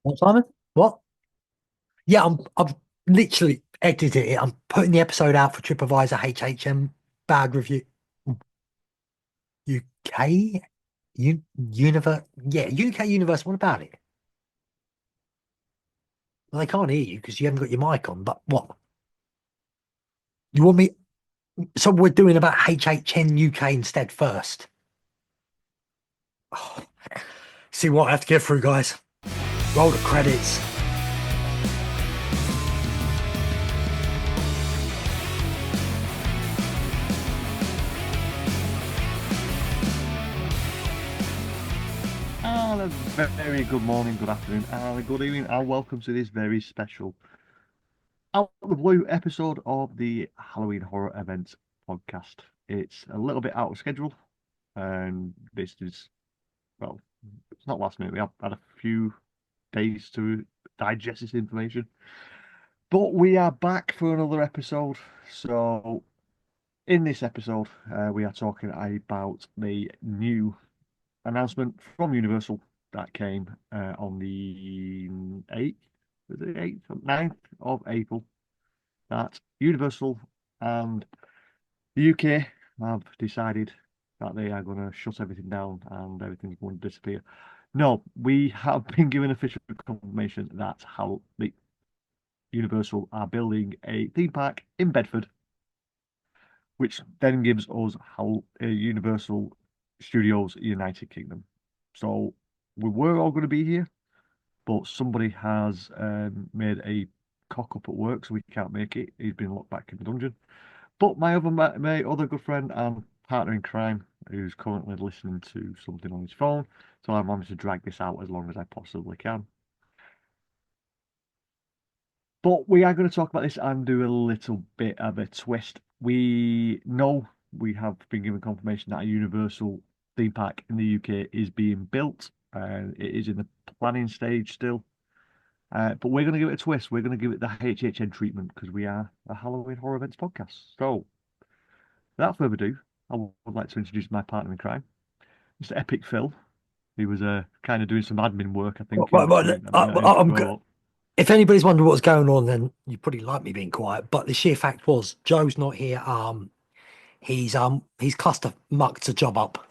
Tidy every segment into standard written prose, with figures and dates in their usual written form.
What, Simon? What? Yeah, I'm literally edited it. I'm putting the episode out for TripAdvisor HHN bad review. UK Universe. Yeah, UK Universe. What about it? Well, they can't hear you because you haven't got your mic on. But what? You want me? So we're doing about HHN UK instead first. Oh, see what I have to get through, guys. Roll the credits. And a very good morning, good afternoon, and a good evening, and welcome to this very special Out of the Blue episode of the Halloween Horror Events podcast. It's a little bit out of schedule, and this is, well, it's not last minute. We have had a few days to digest this information, but we are back for another episode. So, in this episode, we are talking about the new announcement from Universal that came on the 8th, was it 8th, 9th of April, that Universal and the UK have decided that they are going to shut everything down and everything's going to disappear. No, we have been given official confirmation that how the Universal are building a theme park in Bedford, which then gives us how Universal Studios United Kingdom. So we were all going to be here, but somebody has made a cock up at work, so we can't make it. He's been locked back in the dungeon. But my other good friend and partner in crime, who's currently listening to something on his phone, so I managed to drag this out as long as I possibly can. But we are going to talk about this and do a little bit of a twist. We know we have been given confirmation that a Universal theme park in the UK is being built. It is in the planning stage still. But we're going to give it a twist. We're going to give it the HHN treatment because we are a Halloween horror events podcast. So, without further ado, I would like to introduce my partner in crime, Mr. Epic Phill. He was kind of doing some admin work, I think, in between. I mean, in between. If anybody's wondering what's going on, then you probably like me being quiet. But the sheer fact was, Joe's not here. He's cluster mucked a job up.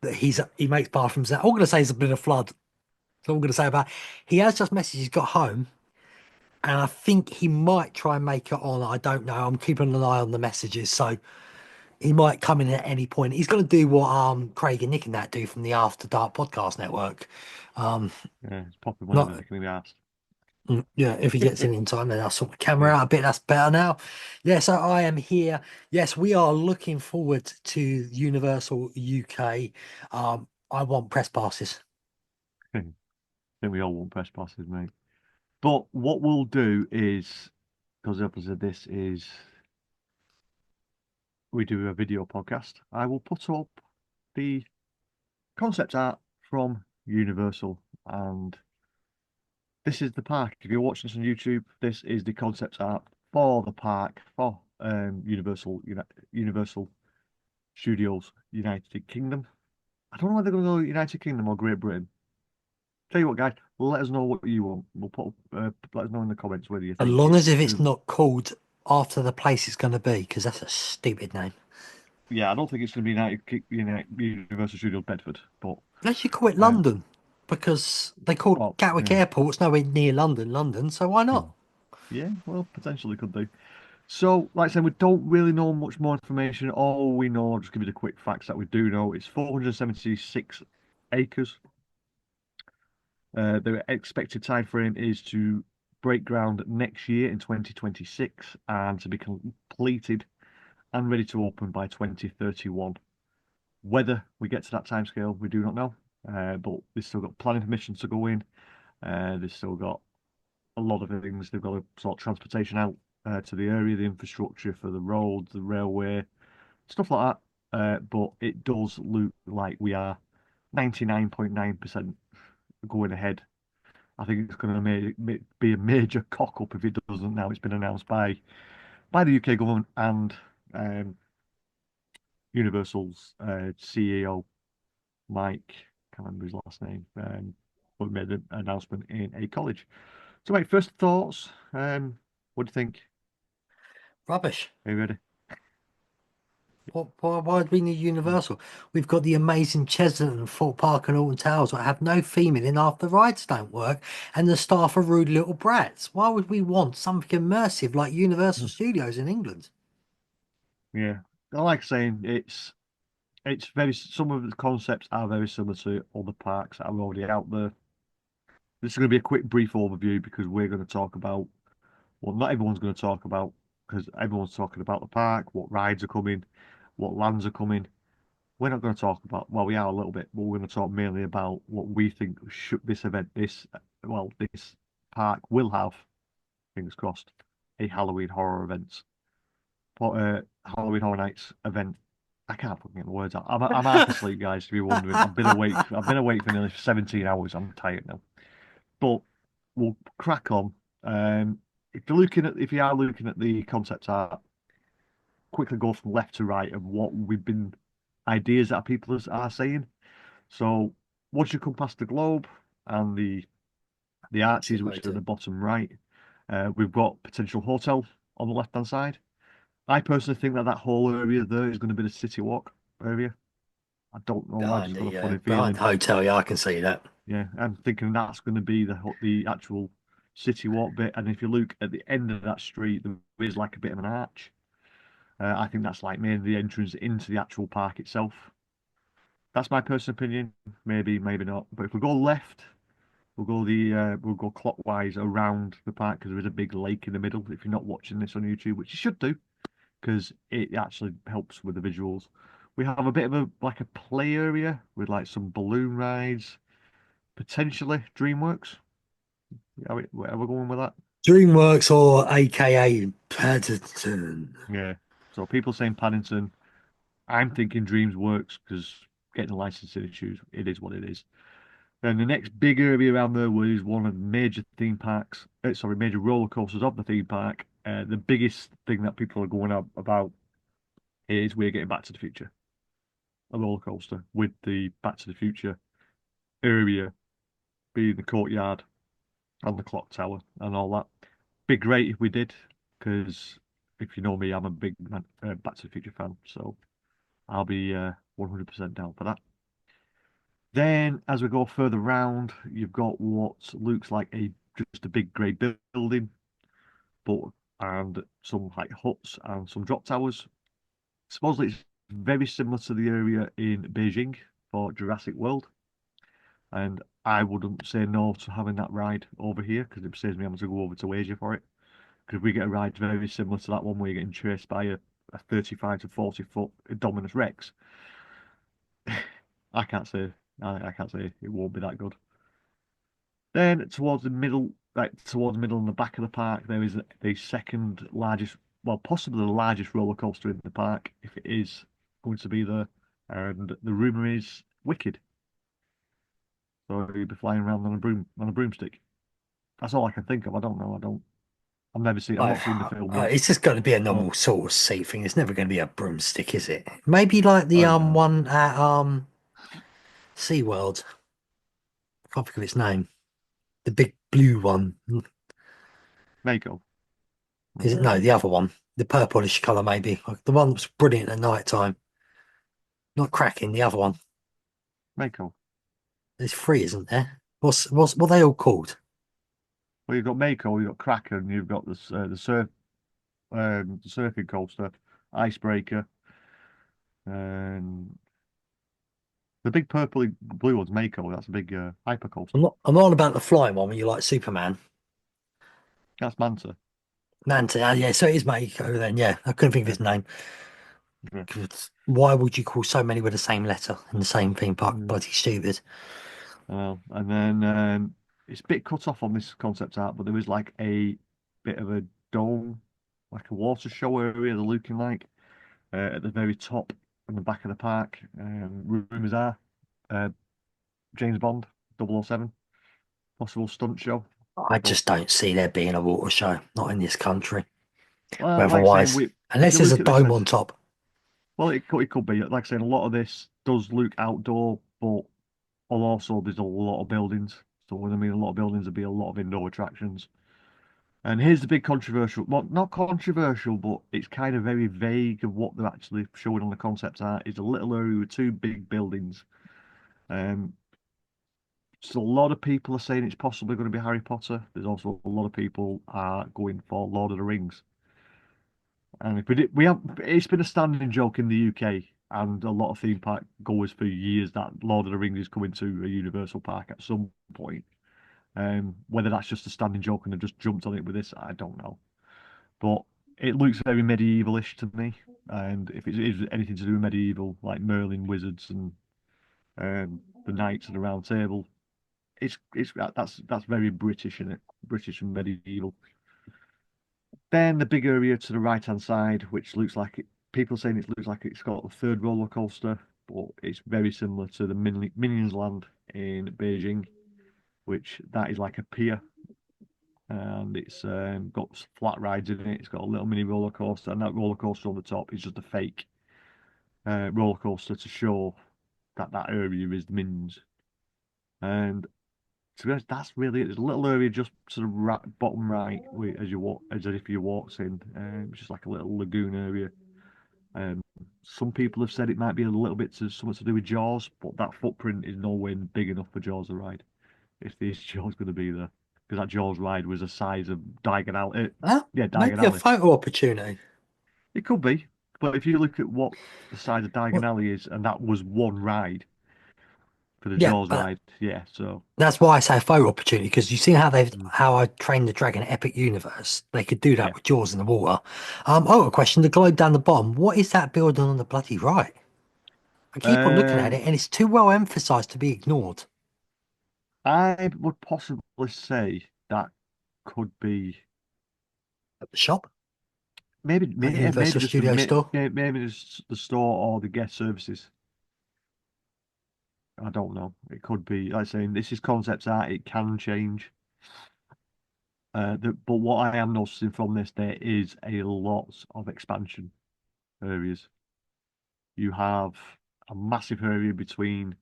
That he makes bathrooms. All I'm gonna say is a bit of flood. That's all I'm gonna say about. He has just messaged. He's got home, and I think he might try and make it on. I don't know. I'm keeping an eye on the messages, so he might come in at any point. He's gonna do what Craig and Nick and that do from the After Dark Podcast Network. Um, Yeah, it's popping whenever not they can be asked. Yeah, if he gets in time, then I'll sort the camera Yeah. out a bit. That's better now. Yeah, so I am here. Yes, we are looking forward to Universal UK. I want press passes. I think we all want press passes, mate. But what we'll do is, because the opposite of this is we do a video podcast, I will put up the concept art from Universal. And this is the park. If you're watching this on YouTube, this is the concept art for the park for Universal Studios United Kingdom. I don't know whether they're going to go United Kingdom or Great Britain. Tell you what, guys, let us know what you want. We'll let us know in the comments whether you As think long as if it's it's going to. not called after the place it's going to be, because that's a stupid name. Yeah, I don't think it's going to be Universal Studios Bedford, but They should call it um, London, because they called well, Gatwick yeah, Airport. It's nowhere near London, so why hmm. not? Yeah, well, potentially could do. So, like I said, we don't really know much more information. All we know, I'll just give you the quick facts that we do know. It's 476 acres. The expected time frame is to break ground next year in 2026 and to be completed and ready to open by 2031. Whether we get to that timescale, we do not know. But they've still got planning permissions to go in. They've still got a lot of things. They've got to sort transportation out to the area, the infrastructure for the roads, the railway, stuff like that. But it does look like we are 99.9% going ahead. I think it's going to be a major cock up if it doesn't now. It's been announced by the UK government and um, Universal's CEO Mike. Can't remember his last name. but we made an announcement in a college. So, mate, first thoughts. What do you think? Rubbish. Are you ready? Why do we need Universal? We've got the amazing Cheshunt and Fort Park and Alton Towers that have no theming in half the rides don't work, and the staff are rude little brats. Why would we want something immersive like Universal Mm. Studios in England? Yeah, I like saying it's very some of the concepts are very similar to other parks that are already out there. This is going to be a quick, brief overview because we're going to talk about, well, not everyone's going to talk about because everyone's talking about the park, what rides are coming, what lands are coming. We're not going to talk about, well, we are a little bit, but we're going to talk mainly about what we think should this event, this park will have, fingers crossed, a Halloween horror event, Halloween Horror Nights event. I can't fucking get the words out. I'm half asleep, guys. If you're wondering, I've been awake. I've been awake for nearly 17 hours. I'm tired now. But we'll crack on. If you are looking at the concept art, quickly go from left to right of what we've been ideas that people are saying. So once you come past the globe and the arches, which are at the bottom right, we've got potential hotel on the left hand side. I personally think that that whole area there is going to be the city walk area. I don't know. I just got a funny Behind feeling. the hotel, yeah, I can see that. Yeah, I'm thinking that's going to be the actual city walk bit. And if you look at the end of that street, there is like a bit of an arch. I think that's like maybe the entrance into the actual park itself. That's my personal opinion. Maybe, maybe not. But if we go left, we'll go clockwise around the park because there is a big lake in the middle. If you're not watching this on YouTube, which you should do, because it actually helps with the visuals. We have a bit of a like a play area with like some balloon rides, potentially DreamWorks. Are we going with that? DreamWorks or AKA Paddington. Yeah. So people saying Paddington, I'm thinking DreamWorks because getting a licensing issues, it is what it is. Then the next big area around there was one of the major theme parks, major roller coasters of the theme park. The biggest thing that people are going up about is we're getting Back to the Future, a roller coaster with the Back to the Future area being the courtyard and the clock tower and all that. Be great if we did, because if you know me, I'm a big Back to the Future fan, so I'll be 100% down for that. Then, as we go further round, you've got what looks like a just a big grey building, but and some like huts and some drop towers. Supposedly, it's very similar to the area in Beijing for Jurassic World, and I wouldn't say no to having that ride over here because it saves me having to go over to Asia for it. Because we get a ride very similar to that one where you're getting chased by a 35 to 40 foot Dominus Rex. I can't say I can't say it won't be that good. Then towards the middle, towards the middle and the back of the park, there is the second largest, well, possibly the largest roller coaster in the park, if it is going to be there. And the rumor is Wicked. So you'll be flying around on a broomstick. That's all I can think of. I don't know. I've not seen the film yet. It's just going to be a So normal sort of seat thing. It's never going to be a broomstick, is it? Maybe like the no. one at SeaWorld. I can't think of its name. The big blue one. Mako. Is it? No, the other one. The purplish colour, maybe. Like the one that's brilliant at night time. Not cracking, the other one. Mako. There's three, isn't there? What are they all called? Well, you've got Mako, you've got Kraken, you've got the surfing coaster, Icebreaker, and the big purple blue one's Mako. That's a big hyper coaster. I'm not on about the flying one when you like Superman. That's Manta. Manta, yeah, so it is Mako then, yeah. I couldn't think of Yeah. his name. Yeah. 'Cause why would you call so many with the same letter in the same theme park? Mm. Bloody stupid. And then it's a bit cut off on this concept art, but there is like a bit of a dome, like a water show area, they're looking like at the very top and the back of the park. Rumors are uh, James Bond 007, possible stunt show. I But just don't see there being a water show, not in this country, well, like saying weather-wise. if Unless you there's a look at this dome as on top. well, it could be like saying a lot of this does look outdoor, but also there's a lot of buildings. So when I mean a lot of buildings, there'll be a lot of indoor attractions. And here's the big controversial, well, not controversial, but it's kind of very vague of what they're actually showing on the concept art. It's a little area with two big buildings. Um, so a lot of people are saying it's possibly going to be Harry Potter. There's also a lot of people are going for Lord of the Rings. And if we have, it's been a standing joke in the UK and a lot of theme park goers for years that Lord of the Rings is coming to a Universal Park at some point. Whether that's just a standing joke and they've just jumped on it with this, I don't know. But it looks very medievalish to me. And if it is anything to do with medieval, like Merlin wizards and the knights and the Round Table, it's that's very British in it, British and medieval. Then the big area to the right hand side, which looks like people saying it looks like it's got a third roller coaster, but it's very similar to the Minions Land in Beijing, which that is like a pier and it's got flat rides in it. It's got a little mini roller coaster, and that roller coaster on the top is just a fake roller coaster to show that that area is the Minions. And to be honest, that's really it. There's a little area just sort of bottom right as you walk, as if you walks in, which is like a little lagoon area. Um, some people have said it might be a little bit to something to do with Jaws, but that footprint is nowhere big enough for Jaws to ride. If this Jaws going to be there, because that Jaws ride was the size of Diagon Alley. Yeah, Diagon Maybe a Alley. photo opportunity. It could be, but if you look at what the size of Diagon Well, Alley is, and that was one ride for the yeah, Jaws but ride, yeah. So that's why I say a photo opportunity because you see how they've mm, how I trained the dragon Epic Universe. They could do that yeah. with Jaws in the water. Oh, a question: the globe down the bottom. What is that building on the bloody right? I keep on looking at Um, it, and it's too well emphasized to be ignored. I would possibly say that could be At the shop, at maybe Universal just the Studio Store. maybe just the store or the guest services. I don't know. It could be. Like I say, this is concept art. It can change. But what I am noticing from this, there is a lot of expansion areas. You have a massive area between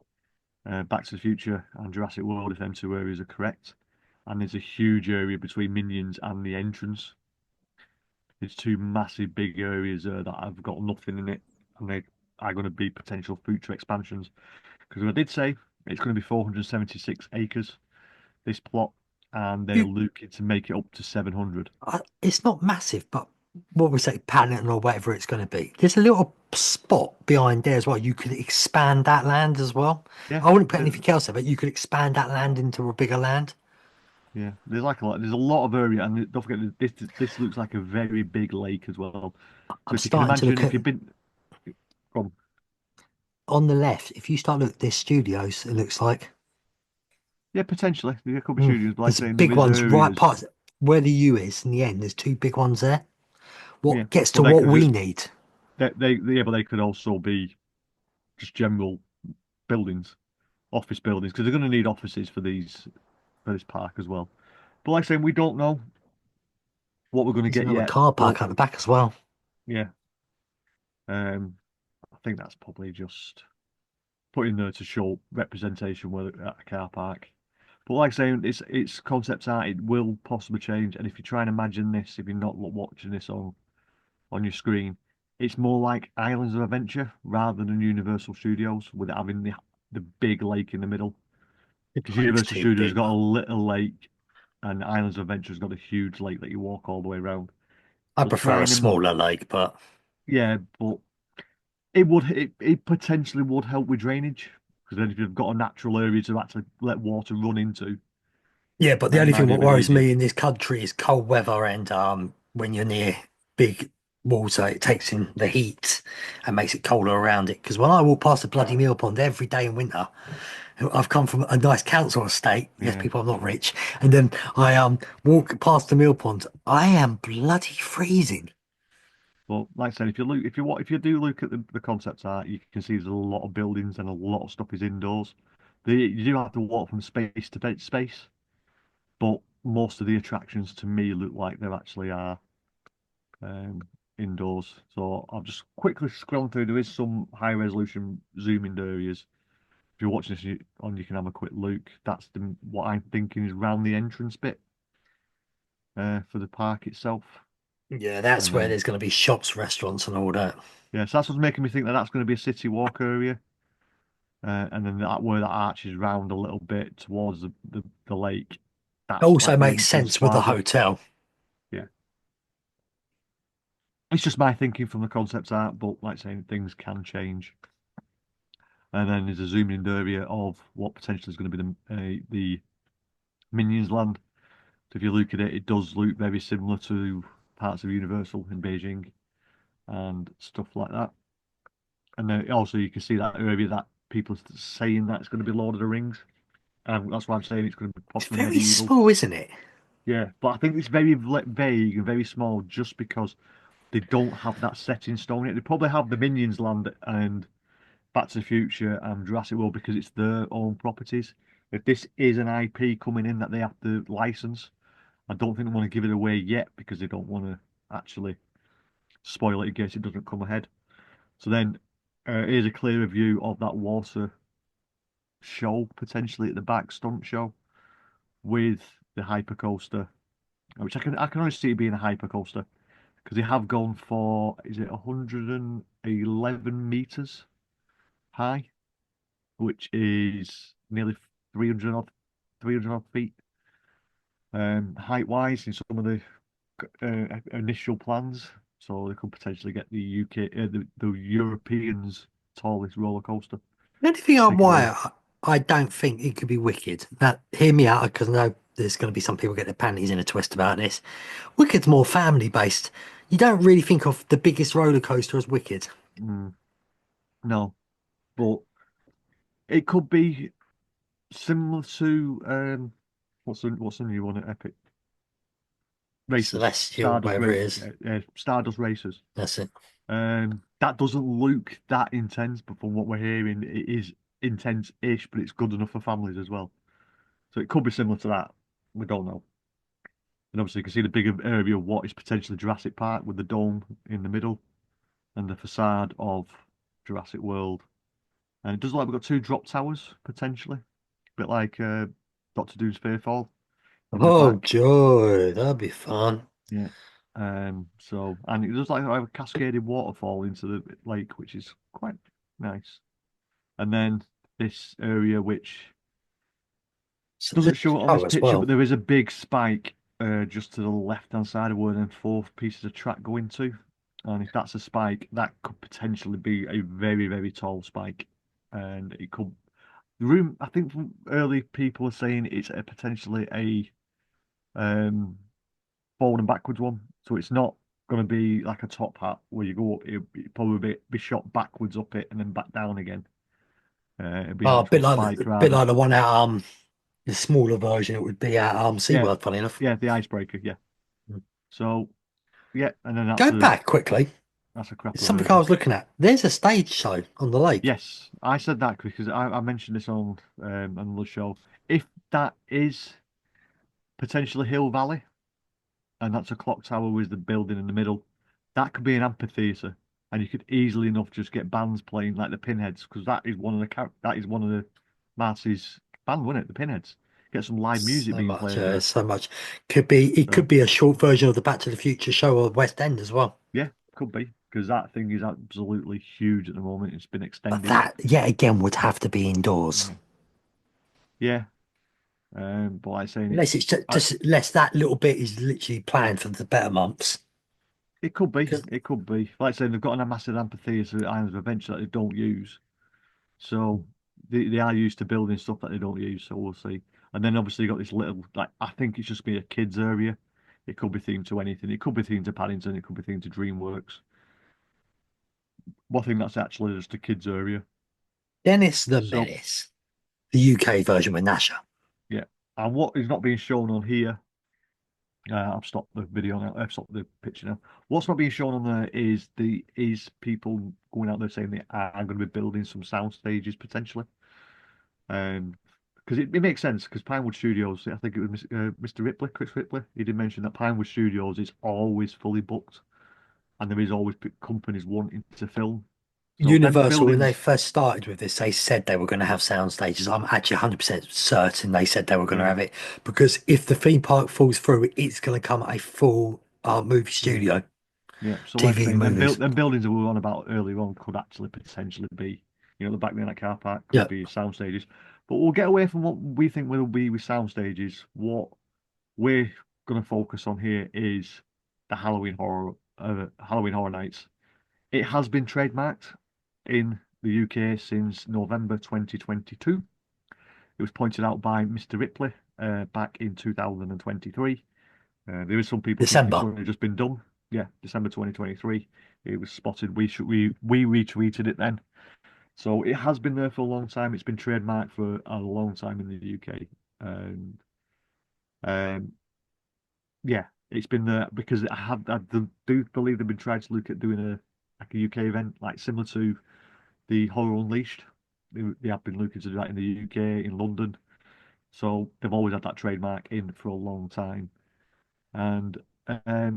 Back to the Future and Jurassic World, if them two areas are correct. And there's a huge area between Minions and the entrance. There's two massive big areas that have got nothing in it, and they are going to be potential future expansions. Because I did say it's going to be 476 acres, this plot, and they're You, looking to make it up to 700. it's not massive, but what we say, Paddington or whatever it's going to be. There's a little spot behind there as well. You could expand that land as well. Yeah, I wouldn't put th- anything else there, but you could expand that land into a bigger land. yeah. There's like a lot. There's a lot of area, and don't forget that this looks like a very big lake as well. So I'm if you can starting to imagine, look if at you've been, go on. on the left. If you start looking at there's studios, it looks like. Yeah, potentially there could be Mm. studios, but like There's saying there big is ones right areas. past where the U is in the end. There's two big ones there. Yeah, What gets but to they what could we need? yeah, but they could also be just general buildings, office buildings, because they're going to need offices for these for this park as well. But like I say, we don't know what we're going to There's get another yet. car But park at the back as well. yeah, um, I think that's probably just put in there to show representation whether at a car park. But like I say, it's concept art. It will possibly change. And if you try and imagine this, if you're not watching this on your screen, it's more like Islands of Adventure rather than Universal Studios, with it having the big lake in the middle. The Because lake's Universal too Studios big. got a little lake, and Islands of Adventure's got a huge lake that you walk all the way around. I So try prefer a and smaller lake, but yeah, but it potentially would help with drainage because then if you've got a natural area to actually let water run into, yeah, but the it only might thing be a what bit worries easier. me in this country is cold weather and when you're near big water, it takes in the heat and makes it colder around it. Because when I walk past the bloody mill pond every day in winter, I've come from a nice council estate. Yes, Yeah. people, I'm not rich, and then I walk past the mill pond. I am bloody freezing. But like I said, if you do look at the concept art, you can see there's a lot of buildings and a lot of stuff is indoors. You do have to walk from space to space, but most of the attractions to me look like they actually are um, indoors. So I'll just quickly scroll through. There is some high resolution zoom in areas. you're watching this on, you can have a quick look. That's what I'm thinking is round the entrance bit for the park itself. Yeah, that's And where then, there's going to be shops, restaurants, and all that. yeah, so that's what's making me think that that's going to be a city walk area. And then that where that arches round a little bit towards the lake, that's Also like the makes entrance sense with the plaza. hotel. Yeah. It's just my thinking from the concept art, but like saying things can change. And then there's a zoomed in area of what potentially is going to be the Minions land. So if you look at it, it does look very similar to parts of Universal in Beijing and stuff like that. And then also you can see that area that people are saying that it's going to be Lord of the Rings. That's why I'm saying it's going to be It's possibly very medieval. small, isn't it? Yeah, but I think it's very vague and very small just because they don't have that set in stone yet. They probably have the Minions land and Back to the Future and Jurassic World because it's their own properties. If this is an IP coming in that they have to license, I don't think they want to give it away yet because they don't want to actually spoil it in case it doesn't come ahead. So then here's a clearer view of that water show potentially at the back, stunt show with the hypercoaster, which I can only see it being a hypercoaster because they have gone for, is it 111 meters high, which is nearly 300 odd 300 odd feet height wise in some of the initial plans. So they could potentially get the UK, the Europeans' tallest roller coaster. The only thing Take it away. why I don't think it could be Wicked. Now, hear me out, because I know there's going to be some people get their panties in a twist about this. Wicked's more family based. You don't really think of the biggest roller coaster as Wicked. Mm, no, but it could be similar to what's the new one at Epic Racers, Celestial, whatever it is. Stardust Racers. That's it. That doesn't look that intense, but from what we're hearing, it is intense-ish, but it's good enough for families as well. So it could be similar to that. We don't know. And obviously, you can see the bigger area of what is potentially Jurassic Park with the dome in the middle and the facade of Jurassic World. And it does look like we've got two drop towers potentially, a bit like Doctor Doom's Fearfall in the Oh, back. joy. That'd be fun. Yeah. So and it does like have a cascaded waterfall into the lake, which is quite nice. And then this area, which So doesn't there's show it a on this show as picture, well. but there is a big spike just to the left-hand side of where then four pieces of track go into. And if that's a spike, that could potentially be a very, very tall spike. And it could the room. I think from early people are saying it's potentially a um, forward and backwards one. So it's not going to be like a top hat where you go up. It'll probably be shot backwards up it and then back down again. It'd be an Oh, actual spike a bit rather. like the one at the smaller version. It would be at Yeah, SeaWorld. Funny enough. yeah, the icebreaker. Yeah. So yeah, and then Go back quickly. that's a It's crapper something I version. was looking at. There's a stage show on the lake. Yes, I said that because I mentioned this on another show. If that is potentially Hill Valley, and that's a clock tower with the building in the middle, that could be an amphitheatre, and you could easily enough just get bands playing like the Pinheads, because that is one of the Marcy's band, wasn't it? The Pinheads. Get some live music So being much, played there. so much. Could be it could So be a short version of the Back to the Future show or West End as well. yeah, could be because that thing is absolutely huge at the moment. It's been But extended. that yet again would have to be indoors. Yeah. Yeah, but like saying Unless it's just unless that little bit is literally planned for the better months. it could be. 'Cause It could be. Like saying they've got a massive amphitheatre at Islands of Adventure that they don't use. So they are used to building stuff that they don't use. So we'll see. And then obviously you got this little like I think it's just be a kids area. It could be themed to anything. It could be themed to Paddington. It could be themed to DreamWorks. One thing that's actually just a kids area. Dennis the So Menace, the UK version with Nasha. yeah. And what is not being shown on here, I've stopped the video now. I've stopped the picture now. What's not being shown on there is people going out there saying they are going to be building some sound stages potentially. Um, because it makes sense because Pinewood Studios, I think it was Mr. Ripley, Chris Ripley, he did mention that Pinewood Studios is always fully booked, and there is always companies wanting to film. So them Universal, when they buildings, first started with this, they said they were going to have sound stages. I'm actually 100% certain they said they were going to yeah, have it because if the theme park falls through, it's going to come a full movie yeah, studio, yeah. So like TV and saying movies. them buildings that we were on about earlier on could actually potentially be, the back there in that car park could Yeah, be sound stages. But we'll get away from what we think will be with sound stages. What we're going to focus on here is the Halloween Horror Nights. It has been trademarked in the UK since November 2022. It was pointed out by Mr. Ripley back in 2023. There is some people think it's December. only just been done. Yeah, December 2023. It was spotted. We retweeted it then. So it has been there for a long time. It's been trademarked for a long time in the UK. And um, yeah, it's been there because do believe they've been trying to look at doing a UK event like similar to the Horror Unleashed. They have been looking to do that in the UK, in London. So they've always had that trademark in for a long time. And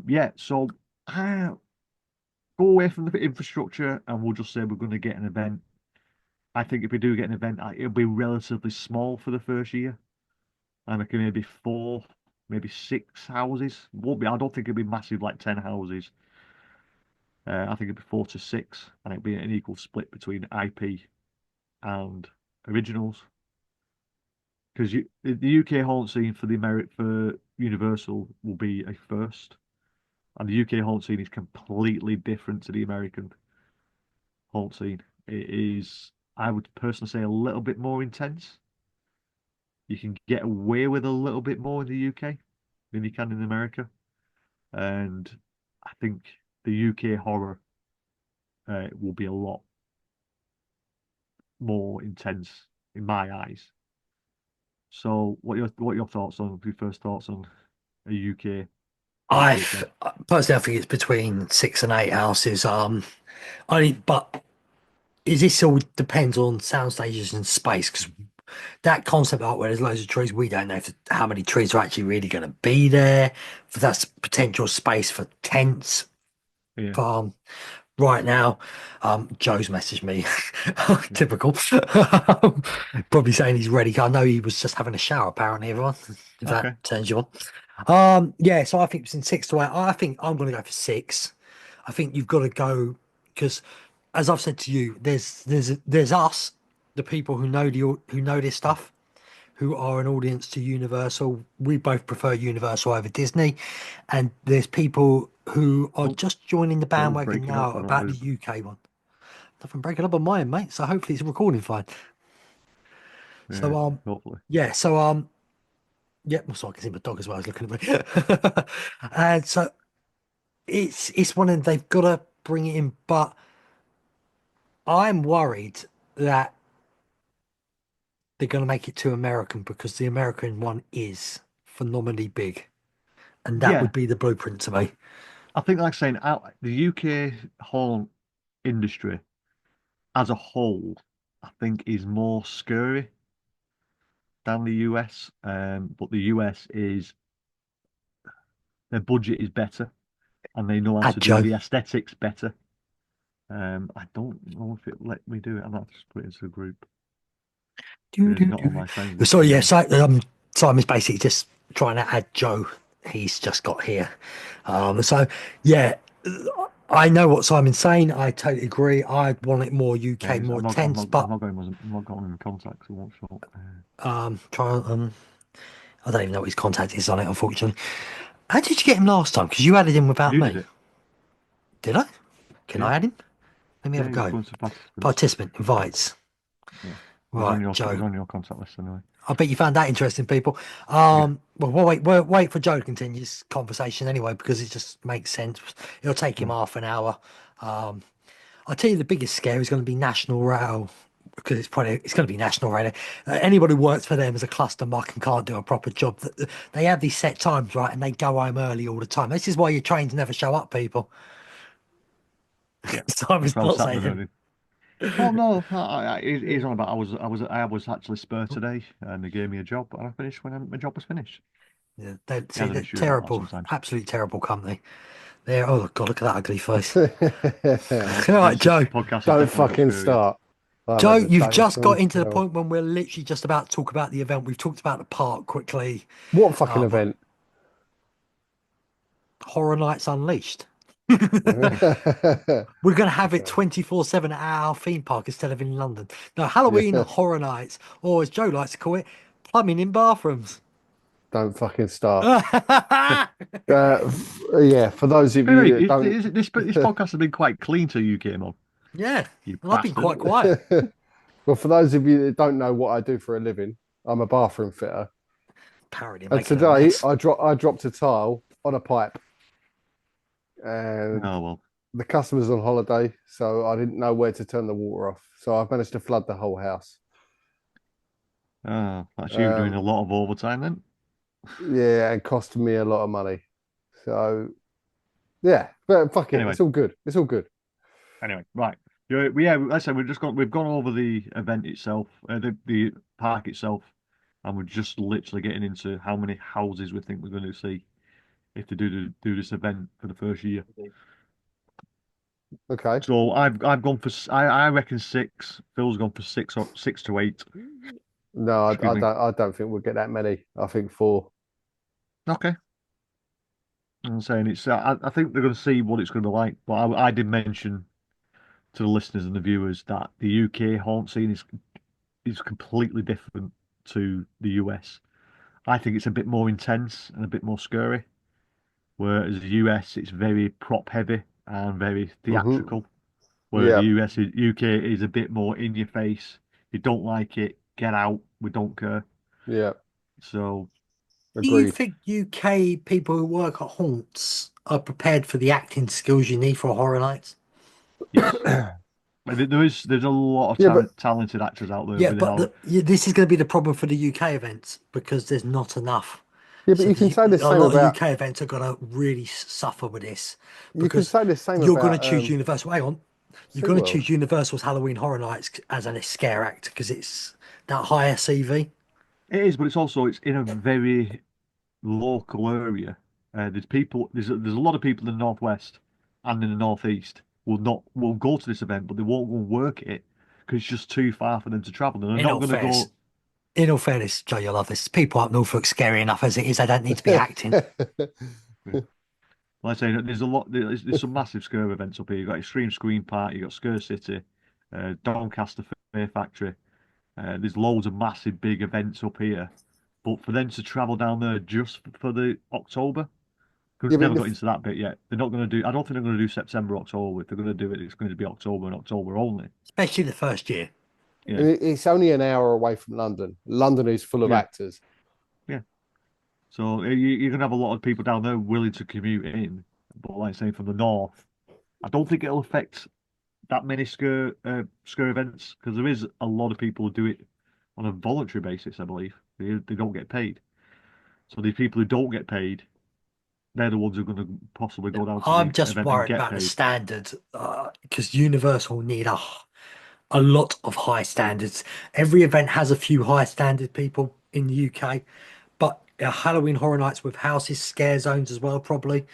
yeah, so uh, go away from the infrastructure and we'll just say we're going to get an event. I think if we do get an event, it'll be relatively small for the first year. I reckon maybe four, maybe six houses. Won't be. I don't think it'll be massive like 10 houses. I think it'll be four to six, and it'll be an equal split between IP and originals. Because the UK haunt scene for for Universal will be a first, and the UK haunt scene is completely different to the American haunt scene. It is, I would personally say, a little bit more intense. You can get away with a little bit more in the UK than you can in America, and I think the UK horror will be a lot more intense in my eyes. So, what are your thoughts on your first thoughts on a UK event? Personally, I think it's between 6 and 8 houses. But is this all depends on sound stages and space? Because that concept art where there's loads of trees, we don't know how many trees are actually really going to be there. For that's potential space for tents. Yeah, Um, right now, Joe's messaged me. yeah. Typical. Probably saying he's ready. I know he was just having a shower, apparently, everyone. If that Okay. turns you on. Yeah, so I think it's in 6 to 8. I think I'm gonna go for 6. I think you've got to go because as I've said to you, there's us, the people who know this stuff, who are an audience to Universal. We both prefer Universal over Disney, and there's people who are Oh, just joining the Phil's bandwagon breaking up. now I don't about the know. UK one. Nothing breaking up on mine, mate. So hopefully it's recording fine. Yeah, So hopefully. yeah. So yeah. Well, so I can see my dog as well as looking at me. And so it's one of they've got to bring it in, but I'm worried that they're going to make it too American because the American one is phenomenally big, and that Yeah, would be the blueprint to me. I think like saying out the UK haunt industry as a whole, I think is more scary than the US. But the US is their budget is better and they know how Add to do Joe. the aesthetics better. I don't know if it let me do it. I'm not just put it into a group. Do, It's do, not on do. my friends list Sorry, yeah. anymore. Simon's basically just trying to add Joe. He's just got here. So yeah, I know what Simon's saying. I totally agree. I want it more Yeah, UK, more intense, I'm but not going. I'm not going in contact. So won't show. try. I don't even know what his contact is on it, unfortunately. How did you get him last time? Because you added him without You did me. it. Did I? Can Yeah, I add him? Let me have yeah. a You just go. go into participants. Participant invites. Yeah, Right, he's Joe. on your contact list anyway. I bet you found that interesting, people. Yeah, Well, we'll wait for Joe to continue this conversation anyway, because it just makes sense. It'll take him yeah, half an hour. Um, I'll tell you the biggest scare is going to be National Rail, because it's going to be National Rail. Anybody who works for them as a cluster muck and can't do a proper job. They have these set times, right, and they go home early all the time. This is why your trains never show up, people. yeah. That's Simon's what I was not sat there saying. doing. Oh no, he's on about. I was actually spur today, and they gave me a job, and I finished when my job was finished. Yeah, He see, has an they're issue about that terrible, sometimes. absolute terrible company. There. Oh God, look at that ugly face. All right, This Joe. podcast is Don't definitely not fucking scary. start. I've Joe, had the you've days just got from into the hell. point when we're literally just about to talk about the event. We've talked about the park quickly. What fucking Um, event? Horror Nights Unleashed. Okay. We're going to have it 24/7 at our theme park instead of in London. No, Halloween Yeah, Horror Nights, or as Joe likes to call it, plumbing in bathrooms. don't fucking start. Yeah, Yeah, for those of Anyway, you that don't, this podcast has been quite clean till you came on, and you I've been bastard. quite quiet. well, for those of you that don't know what I do for a living, I'm a bathroom fitter. Apparently, And making a today mess. I dropped a tile on a pipe, and Oh well. the customer's on holiday, so I didn't know where to turn the water off. So I've managed to flood the whole house. That's you doing a Um, lot of overtime then. yeah, and cost me a lot of money. So yeah, but fuck it, Anyway, it's all good. It's all good. right. Yeah, like I said, we've gone over the event itself, the park itself, and we're just literally getting into how many houses we think we're going to see if they do this event for the first year. Okay. So I've gone for I reckon six. Phil's gone for six to eight. No, Excuse me. I don't think we'll get that many. I think four. Okay. I'm saying it's. I think they're going to see what it's going to be like. But I did mention to the listeners and the viewers that the UK haunt scene is completely different to the US. I think it's a bit more intense and a bit more scary, whereas the US it's very prop heavy and very Hmm. theatrical. Where the Yeah, UK is a bit more in your face. If you don't like it, get out. We don't care. yeah, So Do you agreed. think UK people who work at haunts are prepared for the acting skills you need for a Horror Nights? yes, but there's a lot of Yeah, but talented actors out there Yeah, with but how. this is going to be the problem for the UK events because there's not enough. yeah, but So you can say the a same lot of about UK events are going to really suffer with this you can because say the same you're going to about choose Universal. Hang on, you're going to SeaWorld. choose Universal's Halloween Horror Nights as a scare act because it's that higher CV. It is, but it's in a very local area. There's a lot of people in the northwest and in the northeast will go to this event, but they won't go and work it because it's just too far for them to travel. And they're In not all going to fairness, go. in all fairness, Joe, you'll love this. People up Norfolk scary enough as it is. They don't need to be acting. Like I say, there's a lot. There's some massive scare events up here. You've got Extreme Screen Park, you've got Scare City, Doncaster Fear Factory. There's loads of massive big events up here. But for them to travel down there just for the October, Yeah, we've but never got into that bit yet. They're not going to do. I don't think they're going to do September, October. If they're going to do it, it's going to be October and October only. Especially the first year. Yeah, it's only an hour away from London. London is full of yeah, actors. yeah. So you're going to have a lot of people down there willing to commute in. But like saying from the north, I don't think it'll affect that many scare events because there is a lot of people who do it on a voluntary basis. I believe they don't get paid. So these people who don't get paid, they're the ones who are going to possibly go down to I'm the just event and worried get about the paid. standard because Universal need a lot of high standards. Every event has a few high standard people in the UK, but Halloween Horror Nights with houses, scare zones as well, probably.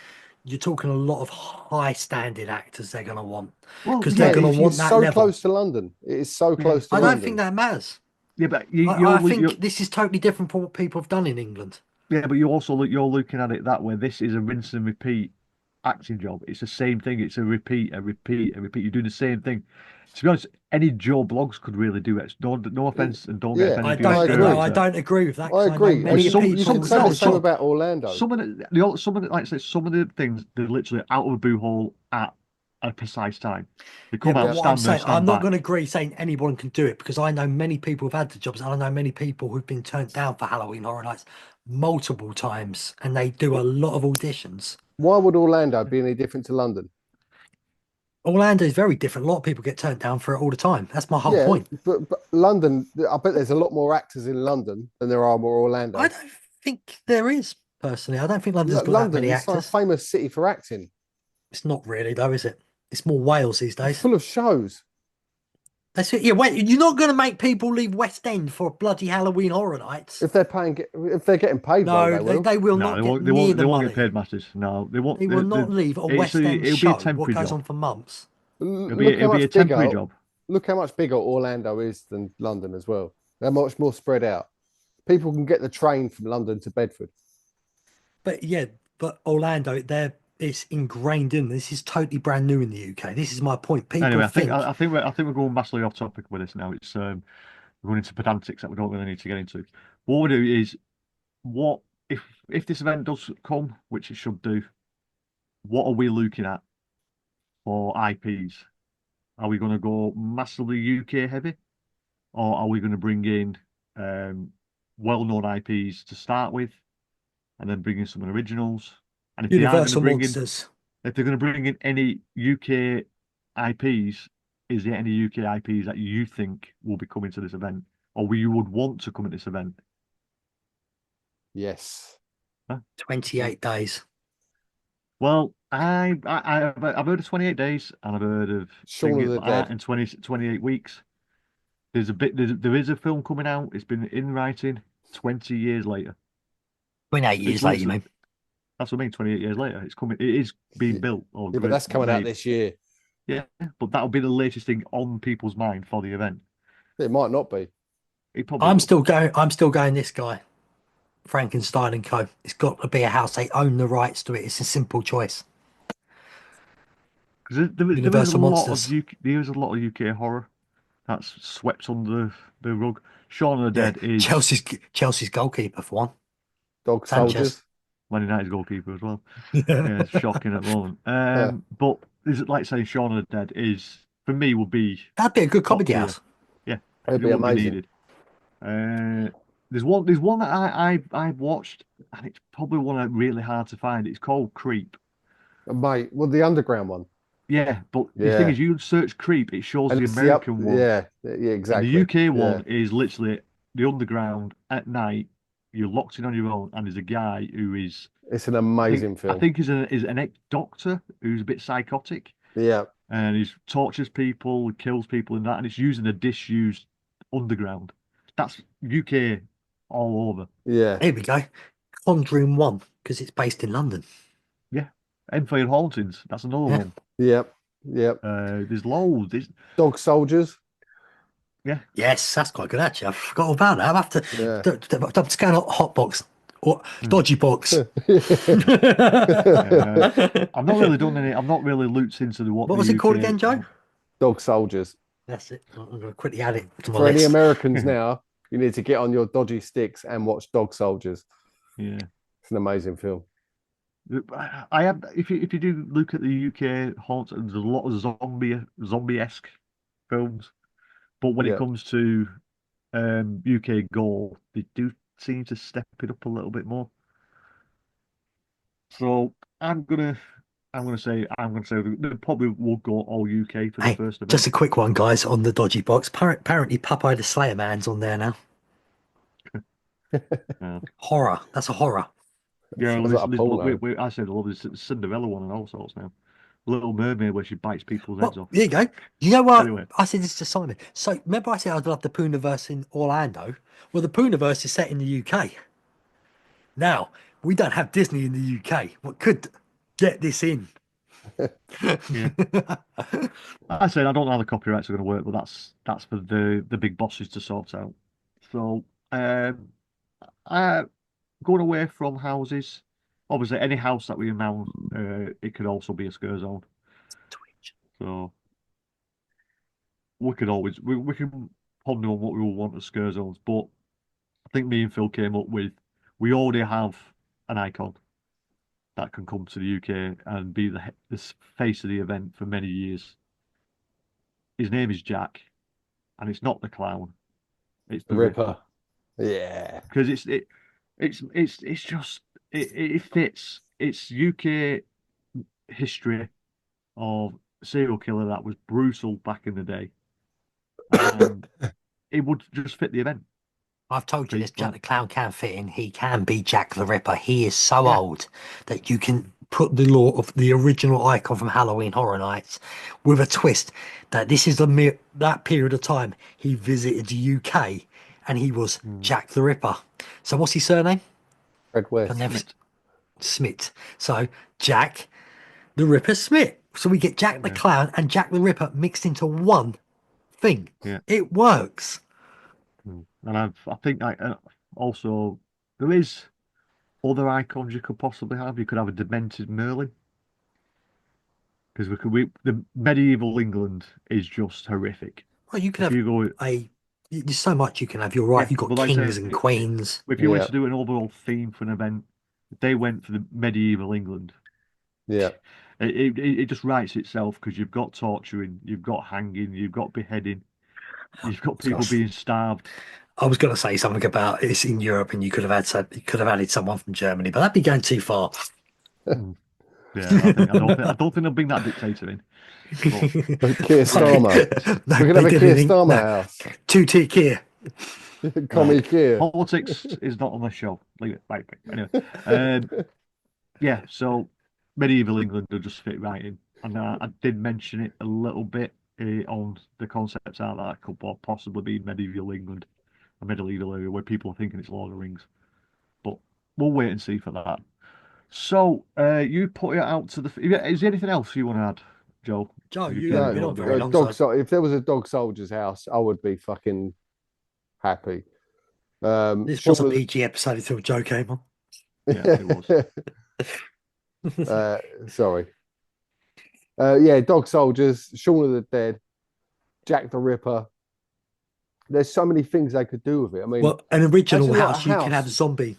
You're talking a lot of high standard actors they're going to want Well, because they're yeah, going to It's want that so level. close to London. It is so yeah, close to I don't think London. that matters. yeah, but I think this is totally different from what people have done in England. yeah, but you also you're looking at it that way. This is a rinse and repeat acting job. It's the same thing. It's a repeat, a repeat, a repeat. You're doing the same thing. To be honest, any Joe Blogs could really do it. No offense, and don't get Yeah, offended I if you're a I don't scare know. agree. I actor. don't agree with that I because I know agree. But many And some you people. can some say It's the not a some same job. about Orlando. some of the like I say some of the things they're literally out of a boo hole at a precise time. They Yeah, come but out, Yeah. what I'm stand there, saying, I'm stand not going back. to agree saying anyone can do it because I know many people who've had the jobs and I know many people who've been turned down for Halloween Horror Nights multiple times and they do a lot of auditions. Why would Orlando be any different to London? Orlando is very different. A lot of people get turned down for it all the time. That's my whole Yeah, point. but London, I bet there's a lot more actors in London than there are more I Orlando. don't think there is, personally. I don't think London's got that London many is a actors. famous city for acting. It's not really, though, is it? It's more Wales these It's days. full of shows. That's it. Yeah, wait, you're not going to make people leave West End for bloody Halloween Horror Nights. If they're getting paid well, No, they will. they will No, not they get won't. They near won't. the They won't get money. paid masses. No, they won't. They will not leave a It's West End it'll be a show what temporary goes job. on for months. Look how It'll be a much temporary bigger. job. Look how much bigger Orlando is than London as well. They're much more spread out. People can get the train from London to Bedford. But yeah, but Orlando, it's ingrained in. This is totally brand new in the UK. This is my point. People Anyway, think I think we're going massively off topic with this now. It's we're going into pedantics that we don't really need to get into. What we do is what if this event does come, which it should do. What are we looking at for IPs? Are we going to go massively UK heavy, or are we going to bring in well-known IPs to start with, and then bring in some originals? And if they are going to Universal bring in, Monsters. if they're going to bring in any UK IPs, is there any UK IPs that you think will be coming to this event, or you would want to come at this event? Yes. 28 days. Well, I've heard of 28 days, and I've heard of Shaun of the Dead. in 28 weeks. There is a film coming out. It's been in writing 20 years later. 28 It's years later, you literally- mean? That's what I mean. 28 years later, it's coming. It is being built. Yeah, but that's coming out this year. Yeah, but that'll be the latest thing on people's mind for the event. It might not be. It probably I'm will. still going this guy. Frankenstein and Co. It's got to be a house. They own the rights to it. It's a simple choice. Because there is a Universal lot Monsters. of UK, there is a lot of UK horror that's swept under the rug. Shaun of the Yeah. Dead is Chelsea's goalkeeper for one. Dog Sanchez. soldiers. Man United's goalkeeper as well. Yeah, it's shocking at the moment. But is it like saying Shaun of the Dead is for me would be That'd be a good top comedy tier. house. Yeah, It'd be it would amazing. needed. There's one that I've watched, and it's probably one that's really hard to find. It's called Creep. Mate, well, the underground one. Yeah, but the thing is, you search Creep, it shows And the it's American one. Yeah, exactly. And the UK Yeah. one is literally the underground at night. You're locked in on your own, and there's a guy who is. It's an amazing film. I think he's an ex-doctor who's a bit psychotic, Yeah. and he tortures people, kills people, and that, and it's using a disused underground. That's UK all over. Yeah. Here we go. Conjuring 1, because it's based in London. Yeah, Enfield Hauntings. That's another Yeah. one. Yep. Yep. There's loads. There's, Dog soldiers. Yes, that's quite good actually. I forgot all about that. I'll have to Yeah. scan out Hotbox or Dodgy Box. I've not really done any. I've not really looked into the What the was it called UK again, Joe? Dog soldiers. That's it. I'm going to quickly add it to my For any list. Americans now, you need to get on your dodgy sticks and watch Dog Soldiers. Yeah, It's an amazing film. I have. If you do look at the UK haunts, there's a lot of zombie-esque films, but when Yeah. it comes to UK gore, they do seem to step it up a little bit more. So I'm gonna say they probably will go all UK for the Hey, first event. just a quick one, guys, on the Dodgy Box. Apparently, Popeye the Slayer Man's on there now. Yeah. Horror. That's a horror. Yeah, Sounds like a porno. I said I love this Cinderella one and all sorts now. Little Mermaid where she bites people's heads Well, off. there you go. You know what? Anyway. I said this to Simon. So remember I said I'd love the Pooniverse in Orlando? Well, the Pooniverse is set in the UK. Now, we don't have Disney in the UK. What could get this in? Yeah. I said I don't know how the copyrights are going to work, but that's for the big bosses to sort out. So, going away from houses, obviously any house that we announce, it could also be a scare zone. So we could always we can ponder on what we will want as scare zones, but I think me and Phill came up with we already have an icon that can come to the UK and be the face of the event for many years. His name is Jack, and it's not the clown; it's the Ripper. Yeah. Because it's just it fits. It's UK history of a serial killer that was brutal back in the day, and it would just fit the event. I've told you this, Please, Jack right. the Clown can fit in. He can be Jack the Ripper. He is so Yeah. old that you can put the law of the original icon from Halloween Horror Nights with a twist that this is that period of time he visited the UK and he was Jack the Ripper. So what's his surname? Fred I West. never Smith. So Jack the Ripper Smith. So we get Jack the Yeah. Clown and Jack the Ripper mixed into one thing. Yeah. It works. And I think also there is other icons you could possibly have. You could have a demented Merlin. Because the medieval England is just horrific. Well, you can If have you go, there's so much you can have. You're right. yeah, You've got but like I kings say, and queens. if you went Yeah. to do an overall theme for an event, they went for the medieval England. Yeah. It just writes itself because you've got torturing, you've got hanging, you've got beheading, you've got people Gosh. being starved. I was going to say something about it's in Europe, and you could have added someone from Germany, but that'd be going too far. Yeah, I don't think they'll bring that dictator in. But Keir Starmer. No, We could have a Keir Starmer house. Two-tier Keir. Commie Keir. Politics is not on the show. Leave it. Right. Anyway, yeah. So medieval England will just fit right in, and I did mention it a little bit on the concept art that could possibly be medieval England, a medieval area where people are thinking it's Lord of the Rings, but we'll wait and see for that. So you put it out to the. Is there anything else you want to add, Joe? Joe, You you can haven't been go on the very way. long. So If there was a dog soldier's house, I would be fucking happy. this was a PG episode until Joe came on. Yeah, it was. Sorry. Yeah, dog soldiers, Shaun of the Dead, Jack the Ripper. There's so many things they could do with it. I mean, Well, an original imagine, like, house, a you can house. have zombie.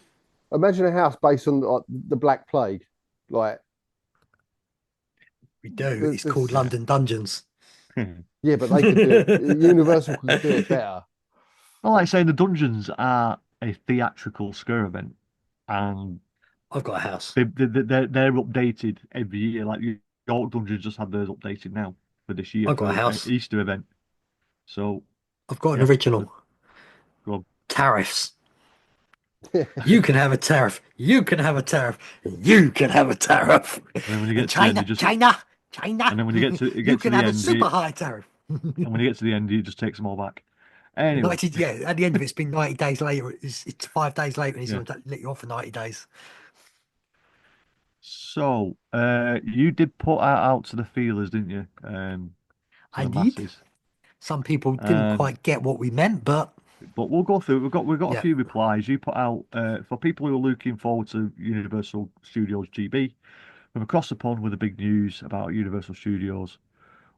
Imagine a house based on like, the Black Plague. Like, We do. It's called yeah. London Dungeons. Yeah, but they could do it. Universal could do it better. Well, like saying the dungeons are a theatrical scare event, and I've got a house. they're updated every year. Like York Dungeons just had theirs updated now for this year I've got for a house. an Easter event. So I've got an yeah, original. go on. Tariffs. You can have a tariff. You can have a tariff. You can have a tariff. And then when you And get to the end, China, you just China, China. and then when you get to you to can the have a end, super high tariff. and when you get to the end, you just takes them all back. Anyway, 90, yeah, at the end of it, it's been 90 days later. It's 5 days later, and he's Yeah. going to let you off for 90 days. so you did put out to the feelers, didn't you? To I the did. masses. Some people didn't quite get what we meant, but But we'll go through. We've got Yeah. a few replies. You put out for people who are looking forward to Universal Studios GB. From across the pond with the big news about Universal Studios.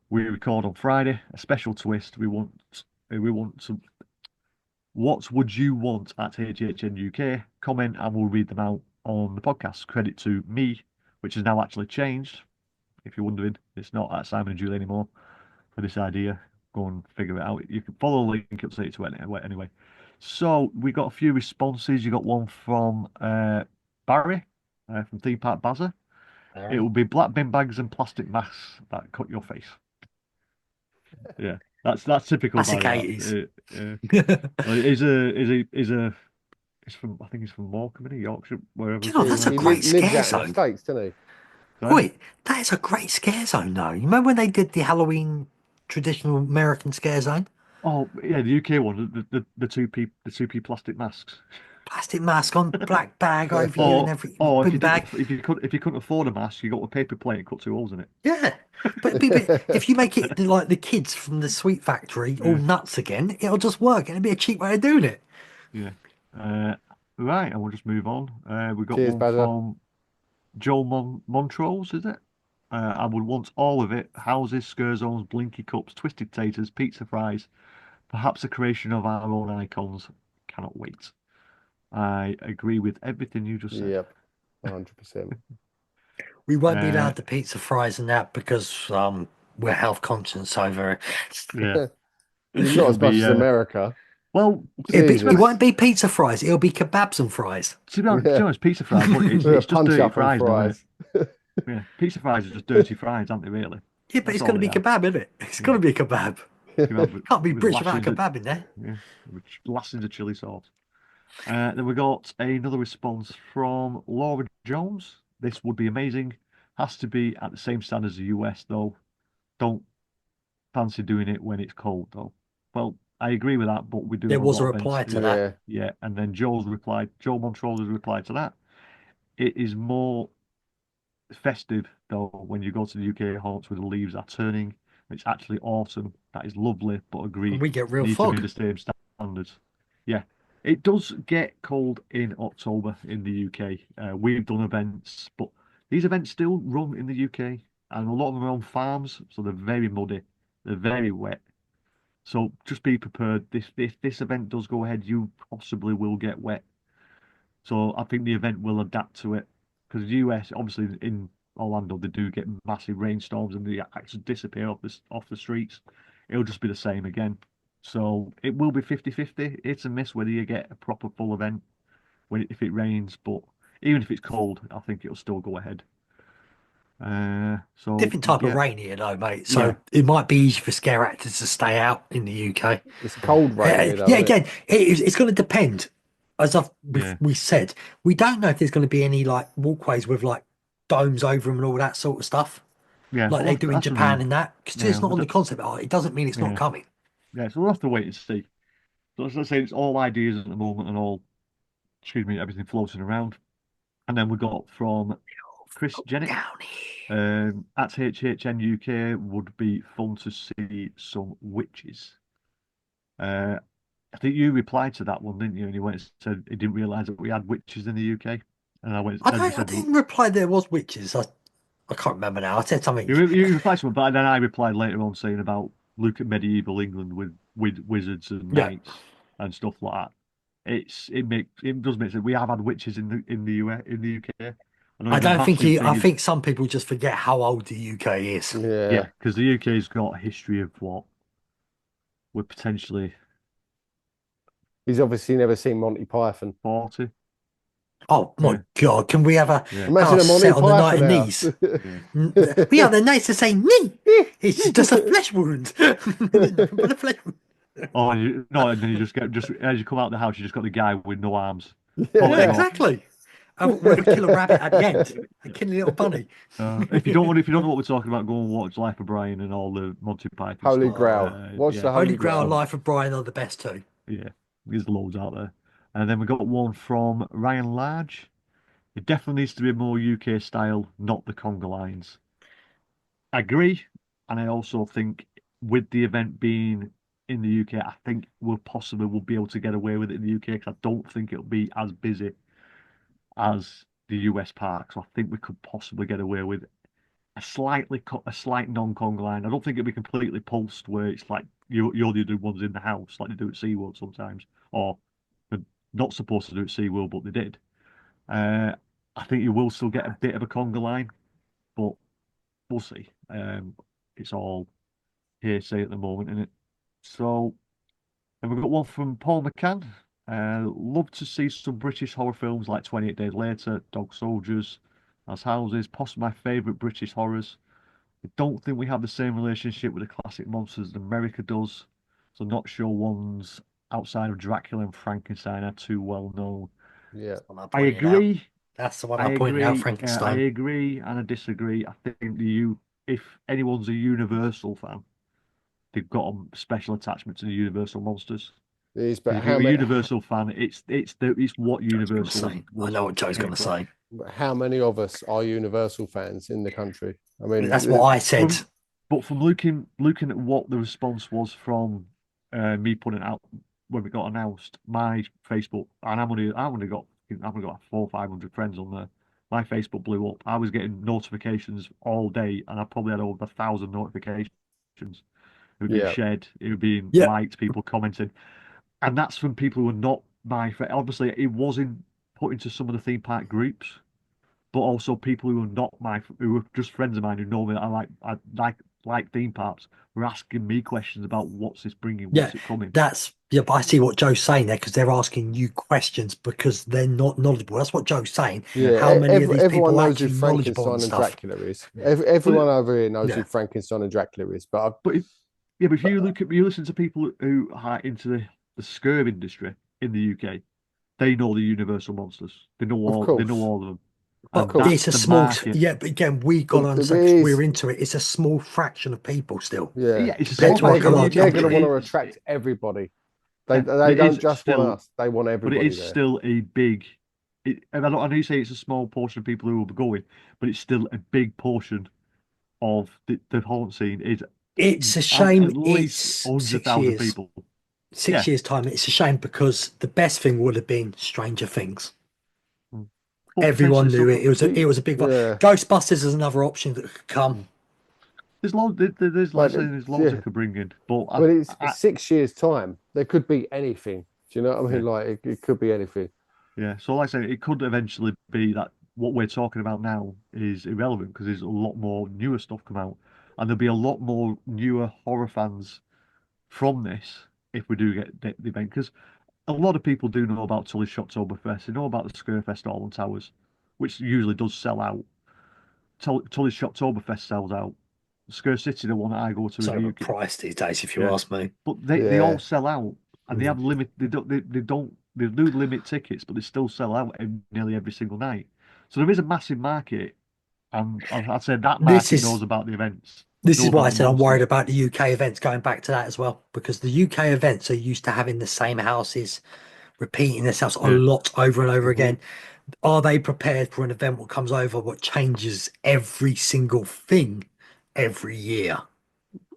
We record on Friday. A special twist. We want some. What would you want at HHN UK? Comment and we'll read them out on the podcast. Credit to me, which has now actually changed. If you're wondering, it's not at Simon and Julie anymore for this idea. Go and figure it out. You can follow the link. It'll say it to it anyway. So we got a few responses. You got one from Barry from Theme Park Baza. It will be black bin bags and plastic masks that cut your face. Yeah, that's typical. Classic Barry, 80s. Well, it's from, I think he's from Morecambe, isn't he? Yorkshire, wherever. Do you know, that's a He great lives scare out in the zone. States, doesn't he? Wait, that is a great scare zone, though. You remember when they did the Halloween traditional American scare zone? Oh yeah, the UK one, the 2p plastic masks. Plastic mask on, black bag over you, and every Or bin bag. if you couldn't afford a mask, you got a paper plate and cut 2 holes in it. Yeah, but if you make it like the kids from the Sweet Factory all nuts again, it'll just work. It'll be a cheap way of doing it. Yeah. Right, and we'll just move on. We've got Cheers, one Badger. from Joel Montrose, is it? I would want all of it: houses, scare zones, blinky cups, twisted taters, pizza fries, perhaps a creation of our own icons. Cannot wait. I agree with everything you just said. Yep, 100%. We won't be allowed the pizza fries and that because we're health conscious over. Yeah. Not as much as America. Well, It won't be pizza fries. It'll be kebabs and fries. to be honest, pizza fries, it's just Punch dirty up on fries, though, isn't fries. it? Yeah, pizza fries are just dirty fries, aren't they? Really? Yeah, but That's it's all going to be they are. kebab, isn't it? It's going to be a kebab. Can't be British without a kebab in there. Yeah, which lastens a chili sauce. Then we got another response from Laura Jones. This would be amazing. Has to be at the same standard as the US, though. Don't fancy doing it when it's cold, though. Well, I agree with that, but we do There have a was a lot of events. reply to that. Yeah. Yeah, and then Joe Montroller's replied to that. It is more festive, though, when you go to the UK haunts where the leaves are turning. It's actually autumn. That is lovely, but And agree, we get real need to be fog. the same standards. Yeah, it does get cold in October in the UK. We've done events, but these events still run in the UK, and a lot of them are on farms, so they're very muddy, they're very wet. So just be prepared. If this event does go ahead, you possibly will get wet. So I think the event will adapt to it because the US, obviously in Orlando, they do get massive rainstorms and they actually disappear off the streets. It'll just be the same again. So it will be 50-50. It's a miss whether you get a proper full event if it rains, but even if it's cold, I think it'll still go ahead. So Different type of yeah, rain here, though, mate. yeah, So it might be easy for scare actors to stay out in the UK. It's cold rain here, though, Yeah, isn't it? again, it's going to depend. As yeah, we said, we don't know if there's going to be any like walkways with like domes over them and all that sort of stuff, yeah. like Well, they do in that's the Japan thing. and that. Because Yeah, it's not on the concept art, it doesn't mean it's not yeah, coming. yeah. So we'll have to wait and see. So as I say, it's all ideas at the moment and all, excuse me, everything floating around. And then we got from Chris Jennick. Down here. At HHN UK would be fun to see some witches. Uh, I think you replied to that one, didn't you? And he went and said he didn't realise that we had witches in the UK. And I went, as you I said, didn't reply there was witches. I can't remember now. I said something. you replied to one, but then I replied later on saying about look at medieval England with wizards and Yeah. knights and stuff like that. It does make sense. We have had witches in the US, in the UK. I know I the don't think massive thing I is think some people just forget how old the UK is. Yeah. yeah, because the UK's got a history of what we're potentially He's obviously never seen Monty Python. 40. Oh Yeah, my God, can we have yeah, Imagine a house Monty set on the night Python of house. knees? yeah. We are the nights to say knee. It's just a flesh wound. Nothing but a flesh wound. Oh, no, and then you just as you come out of the house, you just got the guy with no arms Yeah, popping Yeah. up. exactly. And we're gonna kill a rabbit at the end and kill a little bunny. If you don't know what we're talking about, go and watch Life of Brian and all the Monty Python Holy stuff. Grail. What's Yeah, the Holy Holy Grail and Grail? Life of Brian are the best two. yeah, there's loads out there. And then we got one from Ryan Large. It definitely needs to be more UK style, not the conga lines. I agree, and I also think with the event being in the UK, I think we'll be able to get away with it in the UK because I don't think it'll be as busy as the US park. So I think we could possibly get away with a slight non-conga line. I don't think it'll be completely pulsed where it's like you're the other ones in the house, like they do at SeaWorld sometimes, or they're not supposed to do at SeaWorld, but they did. Uh, I think you will still get a bit of a conga line, but we'll see. It's all hearsay at the moment, isn't it? So, and we've got one from Paul McCann. Love to see some British horror films like 28 Days Later, Dog Soldiers, As Houses, possibly my favourite British horrors. I don't think we have the same relationship with the classic monsters that America does, so not sure ones outside of Dracula and Frankenstein are too well known. Yeah. I agree. That's the one I I pointed out, agree. I Frankenstein. agree, and I disagree. I think if anyone's a Universal fan, they've got a special attachment to the Universal monsters. It is, but If you're a Universal fan, it's what Universal I was know what Joe's going to made say. how many of us are Universal fans in the country? I mean, That's what I said. But from looking at what the response was from me putting it out when we got announced, my Facebook, and I've only got 400-500 friends on there. My Facebook blew up. I was getting notifications all day, and I probably had over 1,000 notifications. It would be yeah, shared, it would be Yeah, liked, people commenting, and that's from people who are not my friend. Obviously, it wasn't put into some of the theme park groups, but also people who are not who are just friends of mine who know me that I like theme parks were asking me questions about what's this bringing, yeah. what's it coming. But I see what Joe's saying there because they're asking you questions because they're not knowledgeable. That's what Joe's saying. yeah. How many of these Everyone people are knows who actually knowledgeable Frankenstein on and stuff? Dracula is. Yeah. Everyone over here knows Yeah. who Frankenstein and Dracula is. But But if you listen to people who are into the scare industry in the UK, they know the Universal monsters. They know of all course, of them. And But course. it's a that's the small, market. yeah. But again, we got to There understand 'cause is, we're into it. It's a small fraction of people still. yeah. Yeah, it's a Compared small to like a portion. large They're going to country. want to attract everybody. They Yeah, but they it don't is just want still, us. They want but it everybody is there. still a big. And I know you say it's a small portion of people who will be going, but it's still a big portion of the haunt scene. Is It's a at shame. least It's 100,000 people. Yeah. 6 years time. It's a shame because the best thing would have been Stranger Things. Mm. But potentially Everyone still knew it. could. It was a big one. Yeah, Ghostbusters is another option that could come. There's loads. There's like I but say, there's loads I yeah, could bring in. But but it's I 6 years time. There could be anything. Do you know what I yeah, mean? Like it could be anything. yeah. So like I say, it could eventually be that what we're talking about now is irrelevant because there's a lot more newer stuff come out, and there'll be a lot more newer horror fans from this if we do get the event. Because a lot of people do know about Tully's Shoptoberfest. They know about the Scarefest Alton Towers, which usually does sell out. Tully's Shoptoberfest sells out. Scare City, the one that I go to It's in the UK. overpriced these days, if you Yeah, ask me. but they all Yeah, sell out, and they have limit. They do limit tickets, but they still sell out nearly every single night. So there is a massive market, and I'd say that This market is knows about the events, this know is why I about the said I'm worried monsters. about the UK events. Going back to that as well, because the UK events are used to having the same houses repeating themselves a Yeah, lot over and over hmm again. Are they prepared for an event what comes over what changes every single thing every year?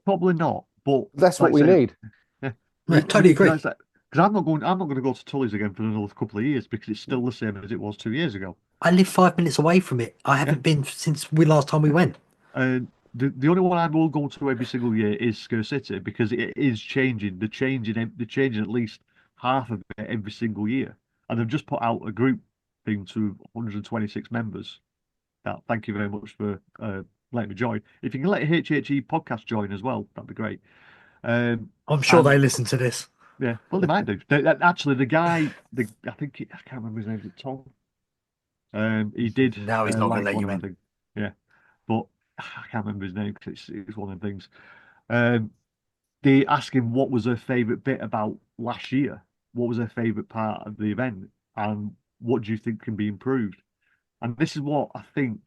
probably not. But that's what like I we say, need. yeah, I we totally need agree. because because I'm not going. I'm not going to go to Tully's again for another couple of years because it's still the same as it was 2 years ago. I live 5 minutes away from it. I Yeah, haven't been since we last time we yeah. went. And the only one I will go to every single year is Scare City because it is changing. They're changing at least half of it every single year. And they've just put out a group thing to 126 members. That thank you very much for letting me join. If you can let HHE podcast join as well, that'd be great. I'm sure And they listen to this. yeah, well they might do. Actually, I think I can't remember his name. Is it Tom? He did No, he's not going to like let one you of the in. things. Yeah, but I can't remember his name because it's one of the things. Um, they asked him what was her favourite bit about last year. What was her favourite part of the event, and what do you think can be improved? And this is what I think.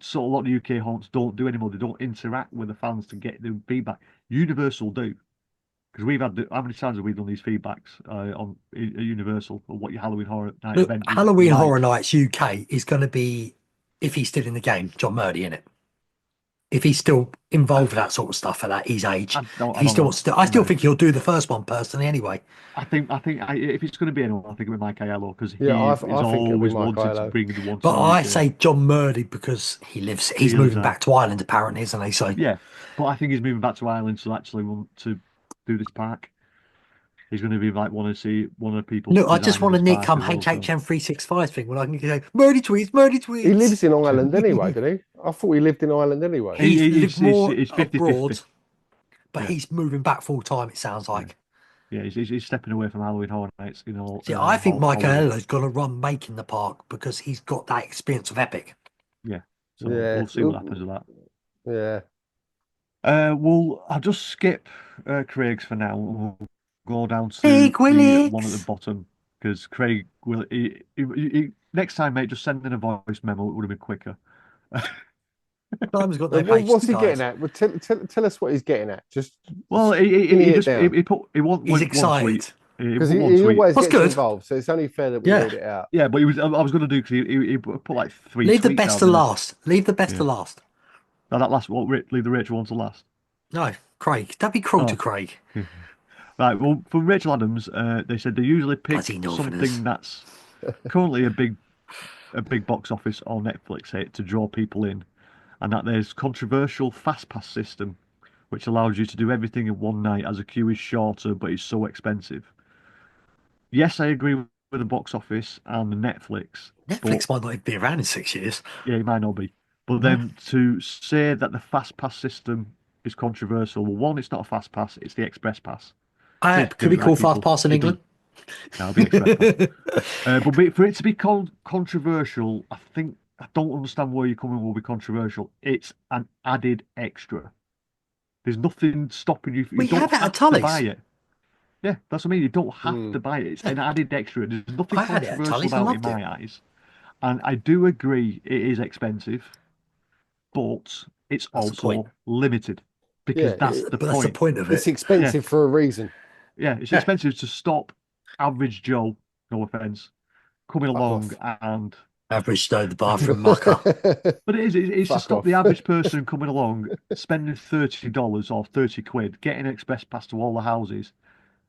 So a lot of UK haunts don't do anymore. They don't interact with the fans to get the feedback. Universal do because we've had how many times have we done these feedbacks on at Universal or what your Halloween Horror Night Look, event is Halloween Horror like? Nights UK is going to be, if he's still in the game, John Murdy in it. If he's still involved with that sort of stuff at his age, if I he don't still know. wants to, I I still mean, think he'll do the first one personally anyway. if it's going to be anyone, I think it'll be Mike Aiello because Yeah, he is I think it'll be always Mike wanted to Ilo. bring the one to But the I UK. say John Murdy because He he's lives moving there. back to Ireland apparently, isn't he? So Yeah, but I think he's moving back to Ireland to actually want to do this park. He's going to be like want to see one of the people look, I just designing want a this Nick park come as well. So HHN 365 thing when I can go Murdy He tweets. lives in Ireland anyway, didn't he? I thought he lived in Ireland anyway. He's lived more he's 50-50. abroad, but Yeah, he's moving back full time. It sounds yeah, like. yeah. He's stepping away from Halloween Horror Nights, See, I think Hollywood. Michael's going to run making the park because he's got that experience of Epic. Yeah, so Yeah, we'll see what happens with that. yeah. Well, I'll just skip Craig's for now. We'll go down to Big the one at the Willix. bottom because Craig will. Next time, mate, just send in a voice memo. It would have been quicker. Simon's got no What's patience, he getting guys. at? Well, tell us what he's getting at. Just Well, skinny he it just down. he put he He's went one tweet. excited. He Because put one he tweet. always That's gets good. involved, so it's only fair that we Yeah. read it out. Yeah, but I was going to do because he put like three Leave the tweets best out, to didn't last. Leave the he? best Yeah. to last. Now that last what leave the Rachel one to last. No, Craig. Don't be cruel to Oh, Craig. right. Well, from Rachel Adams, they said they usually pick Bloody Northerners. something that's currently a big box office or Netflix hit to draw people in, and that there's controversial fast pass system, which allows you to do everything in one night as a queue is shorter but it's so expensive. Yes, I agree with the box office and the Netflix, but Netflix might not even be around in 6 years. yeah, it might not be. But No. then to say that the fast pass system is controversial, well, one, it's not a fast pass, it's the express pass. So if Could you we get the call right Fast people, Pass in it does. England? No, it'll be express pass. For it to be controversial, I don't understand where you're coming with controversial. It's an added extra. There's nothing stopping you. You We don't have it at have to buy Tully's. it. Yeah, that's what I mean. You don't have Hmm. to buy it. It's an added extra. There's nothing I had it at controversial Tully's. I about it in loved it. my eyes. And I do agree it is expensive, but it's That's the point. also limited because Yeah, that's the But that's the point. point of it's it. Yeah, expensive for a reason. yeah, it's Yeah. expensive to stop average Joe, no offense, coming Fuck along off. and Average Joe, the bathroom mucker. but it's to Fuck stop the off. average person coming along, spending $30 or 30 quid, getting an express pass to all the houses,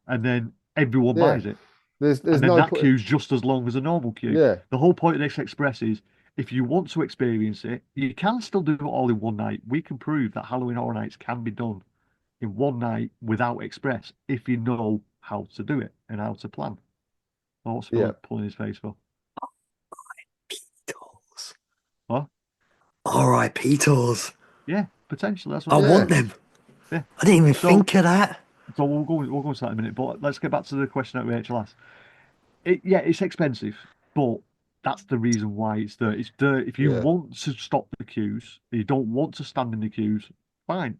and then everyone Yeah, buys it. there's And then no that point. queue's just as long as a normal queue. Yeah, The whole point of this express is if you want to experience it, you can still do it all in one night. We can prove that Halloween Horror Nights can be done in one night without express if you know how to do it and how to plan. Oh, what's yeah. Phill pulling his face for? Beatles. What? R.I.P. tours. Yeah, potentially. That's what I I'm Yeah. want saying. them. Yeah. I didn't even So, think of that. so we'll go into that in a minute. But let's get back to the question that Rachel asked. Yeah, it's expensive, but that's the reason why it's there. It's there. If you Yeah. want to stop the queues, you don't want to stand in the queues, fine.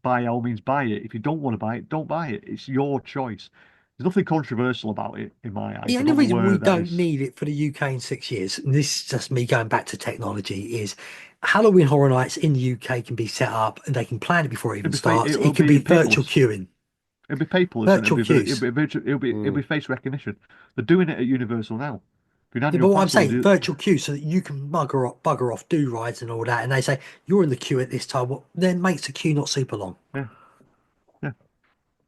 By all means, buy it. If you don't want to buy it, don't buy it. It's your choice. There's nothing controversial about it in my eyes. The I only don't know reason where we that don't is. need it for the UK in 6 years, and this is just me going back to technology, is Halloween Horror Nights in the UK can be set up and they can plan it before it even starts. It'll It can be be virtual paperless. queuing, It'll be paperless and virtual queues. it'll be Mm. face recognition. They're doing it at Universal now. If your Yeah, but annual what I'm pass saying, holder, virtual queues so that you can bugger off, do rides and all that, and they say you're in the queue at this time. Well, then makes the queue not super long. yeah, yeah.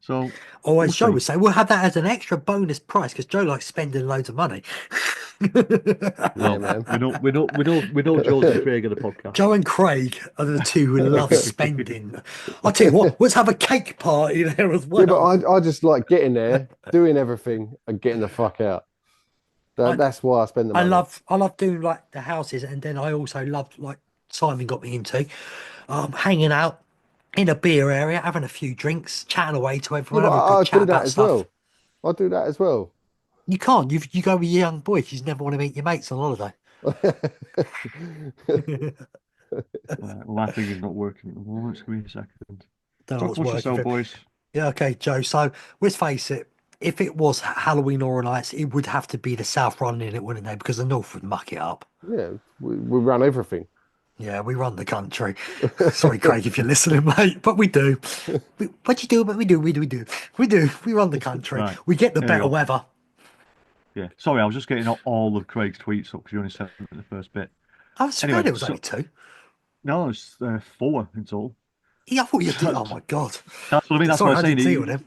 So Or we'll as Joe see. would say, we'll have that as an extra bonus price because Joe likes spending loads of money. Yeah, Well, man. we know Joe's the Craig of the podcast. Joe and Craig are the two who love spending. I'll tell you what, let's have a cake party there as Yeah, but well. I just like getting there, doing everything, and getting the fuck out. I That's why I spend the money. I love doing like the houses, and then I also loved like Simon got me into hanging out in a beer area, having a few drinks, chatting away to Yeah, everyone, but having a good I chat do that about as stuff. well. I do that as well. You can't. You go with your young boys. You never want to meet your mates on holiday. Well, my thing is not working at the moment. Just give me a second. Don't know Talk what's amongst working yourself, for him. boys. Yeah, okay, Joe. So let's face it, if it was Halloween Horror Nights, it would have to be the South running it, wouldn't they? Because the North would muck it up. Yeah, we run everything. Yeah, we run the country. Sorry, Craig, if you're listening, mate, but we do. What you do, but we do. We run the country. Right, We get the here we better go. weather. Yeah, sorry, I was just getting all of Craig's tweets up because you only sent them in the first bit. I swear Anyway, there was only so two. no, it's four in total. Yeah, I thought you did. So, Oh my God. that's what I mean. That's what Sorry, I was I saying. didn't see it with him.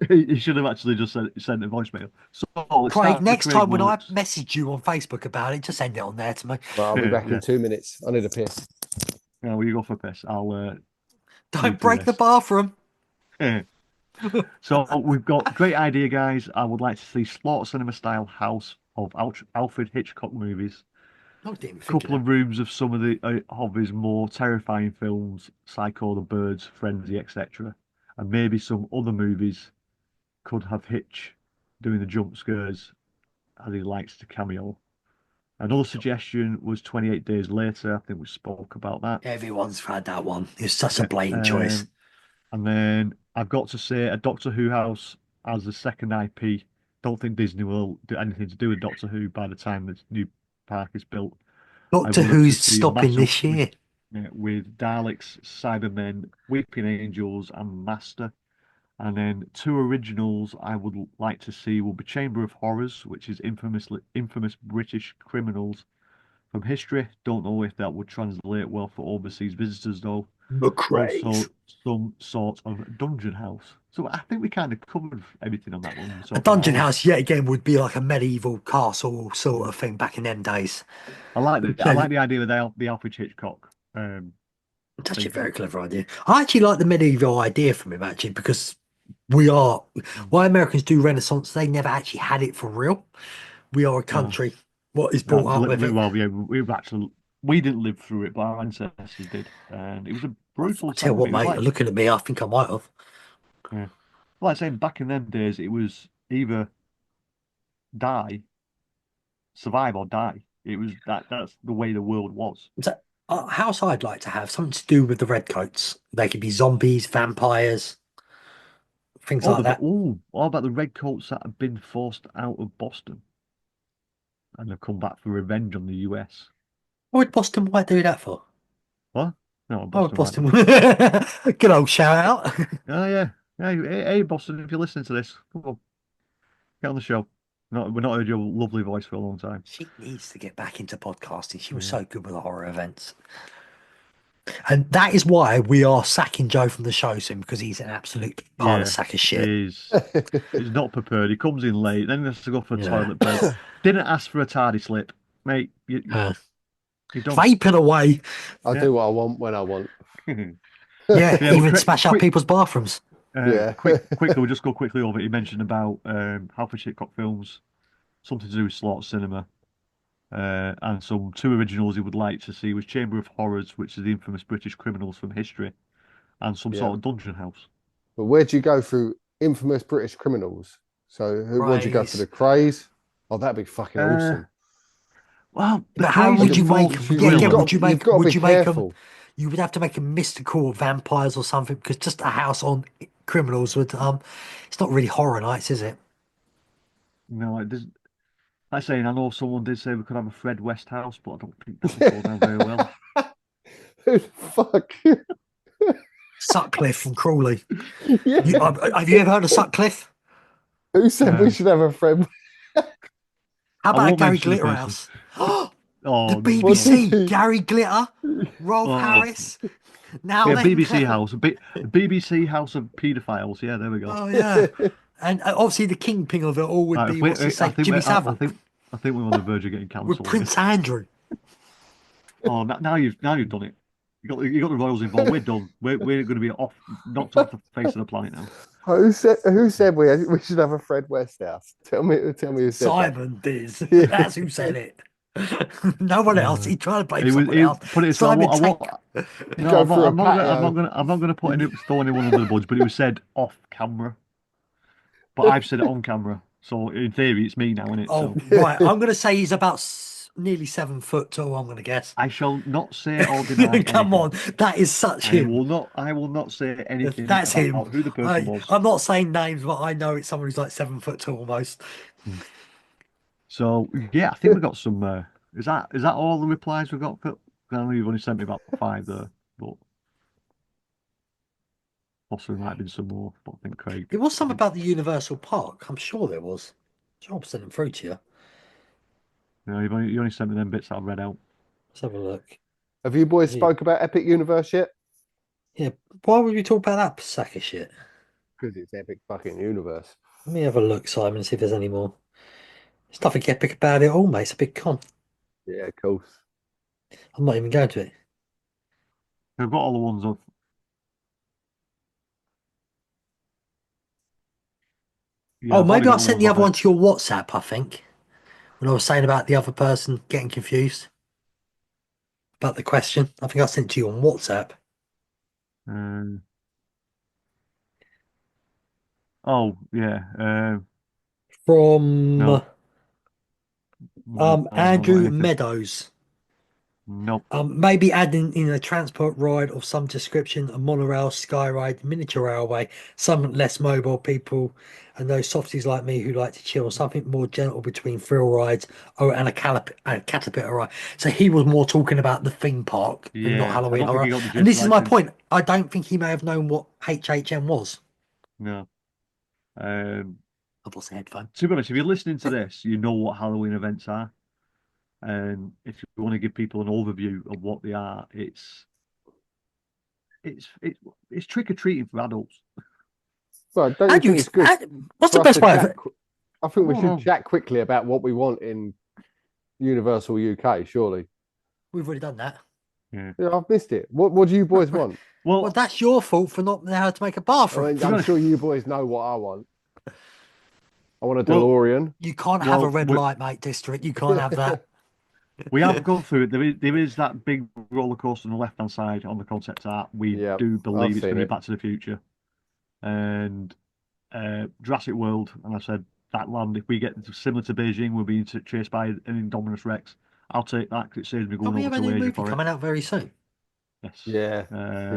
He should have actually just sent a voicemail. So let's Craig, start with next Craig time when I Wilkes. message you on Facebook about it, just send it on there to me. Well, I'll be back Yeah, in 2 minutes. I need a piss. yeah. Well, you go for a piss. I'll Don't read through break the this. bathroom. So we've got great idea, guys. I would like to see slaughter cinema style house of Alfred Hitchcock movies. I didn't even think of Couple that. of rooms of some of the of his more terrifying films, Psycho, The Birds, Frenzy, etc. And maybe some other movies could have Hitch doing the jump scares as he likes to cameo. Another suggestion was 28 Days Later. I think we spoke about that. Everyone's had that one. It's such a Yeah. blatant choice. And then I've got to say a Doctor Who house as the second IP. Don't think Disney will do anything to do with Doctor Who by the time this new park is built. I Doctor would love to Who's see a stopping massive this year. with Daleks, Cybermen, Weeping Angels, and Master. And then two originals I would like to see will be Chamber of Horrors, which is infamous British criminals from history. Don't know if that would translate well for overseas visitors though. McRae's. Also, some sort of dungeon house. So I think we kind of covered everything on that one. We A talked about dungeon Halloween. house, yet again, would be like a medieval castle sort Yeah. of thing back in them days. I So like the idea of the Alfred Hitchcock it's actually a thing. very clever idea. I actually like the medieval idea from him, actually, because why Americans do Renaissance, they never actually had it for real. We are a No, country, what is brought up with it. well, yeah, we didn't live through it, but our ancestors did, and it was a I brutal tell you time. what, It was mate, like, looking at me, I think I might have. yeah, like saying back in them days, it was either die, survive or die. It was that's the way the world was. So, a house I'd like to have something to do with the redcoats. They could be zombies, vampires, things Oh, like that. all about the redcoats that have been forced out of Boston. and they've come back for revenge on the US. What would Boston White do that for? What? No, Oh, Boston. Boston. Good old shout out. Oh yeah, hey Boston, if you're listening to this, come on, get on the show. We're not heard your lovely voice for a long time. She needs to get back into podcasting. She was Yeah. so good with the horror events. And that is why we are sacking Joe from the show soon, because he's an absolute pile of sack of shit. He's not prepared. He comes in late, then he has to go for a Yeah. toilet break. Didn't ask for a tardy slip, mate. You don't. Vaping away. I do what I want when I want. Yeah, Yeah, even smash up people's bathrooms. Yeah. Quickly, we'll just go quickly over it. He mentioned about Alfred Hitchcock films, something to do with slaughter cinema, and some two originals he would like to see was Chamber of Horrors, which is the infamous British criminals from history, and some Yeah. sort of dungeon house. But where'd you go through infamous British criminals? So where'd you go for the craze? Oh, that'd be fucking awesome. Well, But how would you make? Yeah, You've again, got- would you you've make? got to Would be you make them? careful. You would have to make them mystical vampires or something, because just a house on criminals would it's not really horror nights, is it? No, like there's. I know someone did say we could have a Fred West house, but I don't think that would go down very well. Who the fuck? Sutcliffe from Crawley. Yeah. Have you ever heard of Sutcliffe? Who said we should have a friend? How I about won't Gary mention the Glitterhouse? Oh, The no. BBC, Gary Glitter, Rolf Oh. Harris. Now Yeah, then. BBC house, BBC house of paedophiles. Yeah, there we go. Oh yeah, and obviously the kingpin of it all would Right, be if we- what's his I name, think Jimmy we're- Savile I think we're on the verge of getting with cancelled. Prince Andrew. Oh, now you've done it. You got the royals involved. We're done. We're going to be knocked off the face of the planet now. Who said we should have a Fred West house? Tell me who said that. Simon did. Yeah. That's who said it. No one else. He tried to blame It was. someone else. Put it so. Simon I Tank. no, Go I'm through a not gonna. patio. I'm not gonna throw anyone under the budge. But it was said off camera. But I've said it on camera. So in theory, it's me now, isn't it? Oh, So right. I'm going to say he's about nearly 7 foot tall. I'm going to guess. I shall not say or deny. Come anything. on, that is such I him. will not. I will not say anything. That's about him. Who the person was. I'm not saying names, but I know it's someone who's like 7 foot tall almost. So yeah, I think we got some. Is that all the replies we got? Phil? I know you've only sent me about 5 there, but possibly might have been some more. But I think Craig. There was some about the Universal Park. I'm sure there was. I'll send them through to you. No, you only sent me them bits that I've read out. Let's have a look. Have you boys Yeah. spoke about Epic Universe yet? Yeah, why would we talk about that sack of shit? Because it's Epic fucking Universe. Let me have a look, Simon, see if there's any more. There's nothing epic about it all, mate. It's a big con. Yeah, of course. I'm not even going to it. I've got all the ones of. Yeah, Oh, I've maybe only I got sent ones the of other one it. to your WhatsApp, I think. When I was saying about the other person getting confused about the question. I think I sent it to you on WhatsApp. Oh yeah. From No. Andrew Anything. Meadows. Nope. Maybe adding in a transport ride of some description, a monorail, sky ride, miniature railway, some less mobile people, and those softies like me who like to chill, something more gentle between thrill rides and a caterpillar ride. So he was more talking about the theme park and Yeah, not I Halloween don't think horror. he got the And this gist is my right, point. I don't think he may have known what HHN was. No. I've lost the headphone. To be honest, if you're listening to this, you know what Halloween events are. And if you want to give people an overview of what they are, it's trick or treating for adults. Well, don't you think it's good? What's the for us best to way of chat it? I think we Oh. should chat quickly about what we want in Universal UK, surely. We've already done that. Yeah, I've missed it. What do you boys want? Well, Well, that's your fault for not knowing how to make a I bathroom. mean, I'm sure you boys know what I want. I want a Well, DeLorean. You can't have a well, red we- light, mate, district. You can't have that. we have gone through it. There is that big roller coaster on the left hand side on the concept art. We Yeah, do believe I've it's going to seen be it. Back to the Future, and Jurassic World. And I said that land, if we get similar to Beijing, we're being chased by an Indominus Rex. I'll take that because it saves me Don't going we have over a to new Asia movie for it. coming out very soon? Yes. Yeah,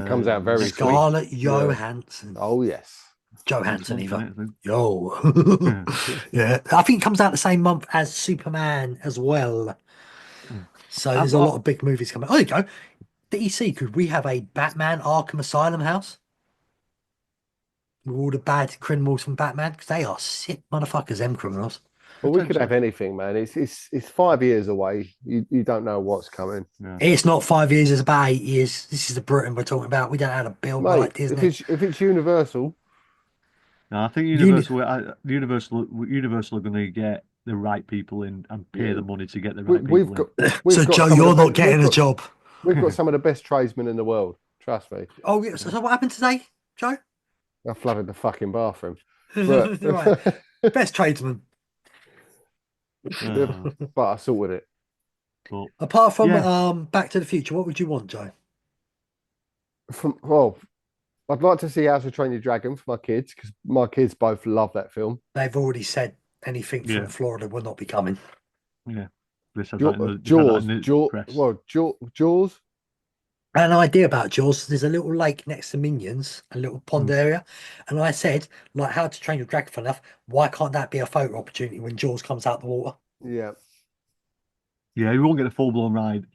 it comes out very next soon. week. Scarlett Yeah. Johansson. Oh yes. Johansson month, either. isn't it, I think? Yo. Yeah. Yeah. I think it comes out the same month as Superman as well. Mm. So I've there's a got- lot of big movies coming. Oh, there you go. DC, could we have a Batman Arkham Asylum house? With all the bad criminals from Batman? Because they are sick motherfuckers, them criminals. Well, we could have Potentially. anything, man. It's 5 years away. You don't know what's coming, Yeah. It's not 5 years, it's about 8 years. This is the Britain we're talking about. We don't know how to build mate. like Disney. If it's Universal, No, I think Universal are going to get the right people in and pay Yeah. the money to get the we, right we've people got So, we've got Joe, some of you're the not getting a job. we've got some of the best tradesmen in the world. Trust me. Oh, yeah. So what happened today, Joe? I flooded the fucking bathroom, but Right. Best tradesman. in. but I sorted it. But Apart from yeah, Back to the Future, what would you want, Joe? Well, I'd like to see How to Train Your Dragon for my kids because my kids both love that film. They've already said anything from Yeah. Florida will not be coming. yeah. They said that in the, Jaws, press. Jaws. I had an idea about Jaws. There's a little lake next to Minions, a little pond Mm. area. And I said, like, How to Train Your Dragon for enough. Why can't that be a photo opportunity when Jaws comes out the water? Yeah, Yeah, you won't get a full blown ride.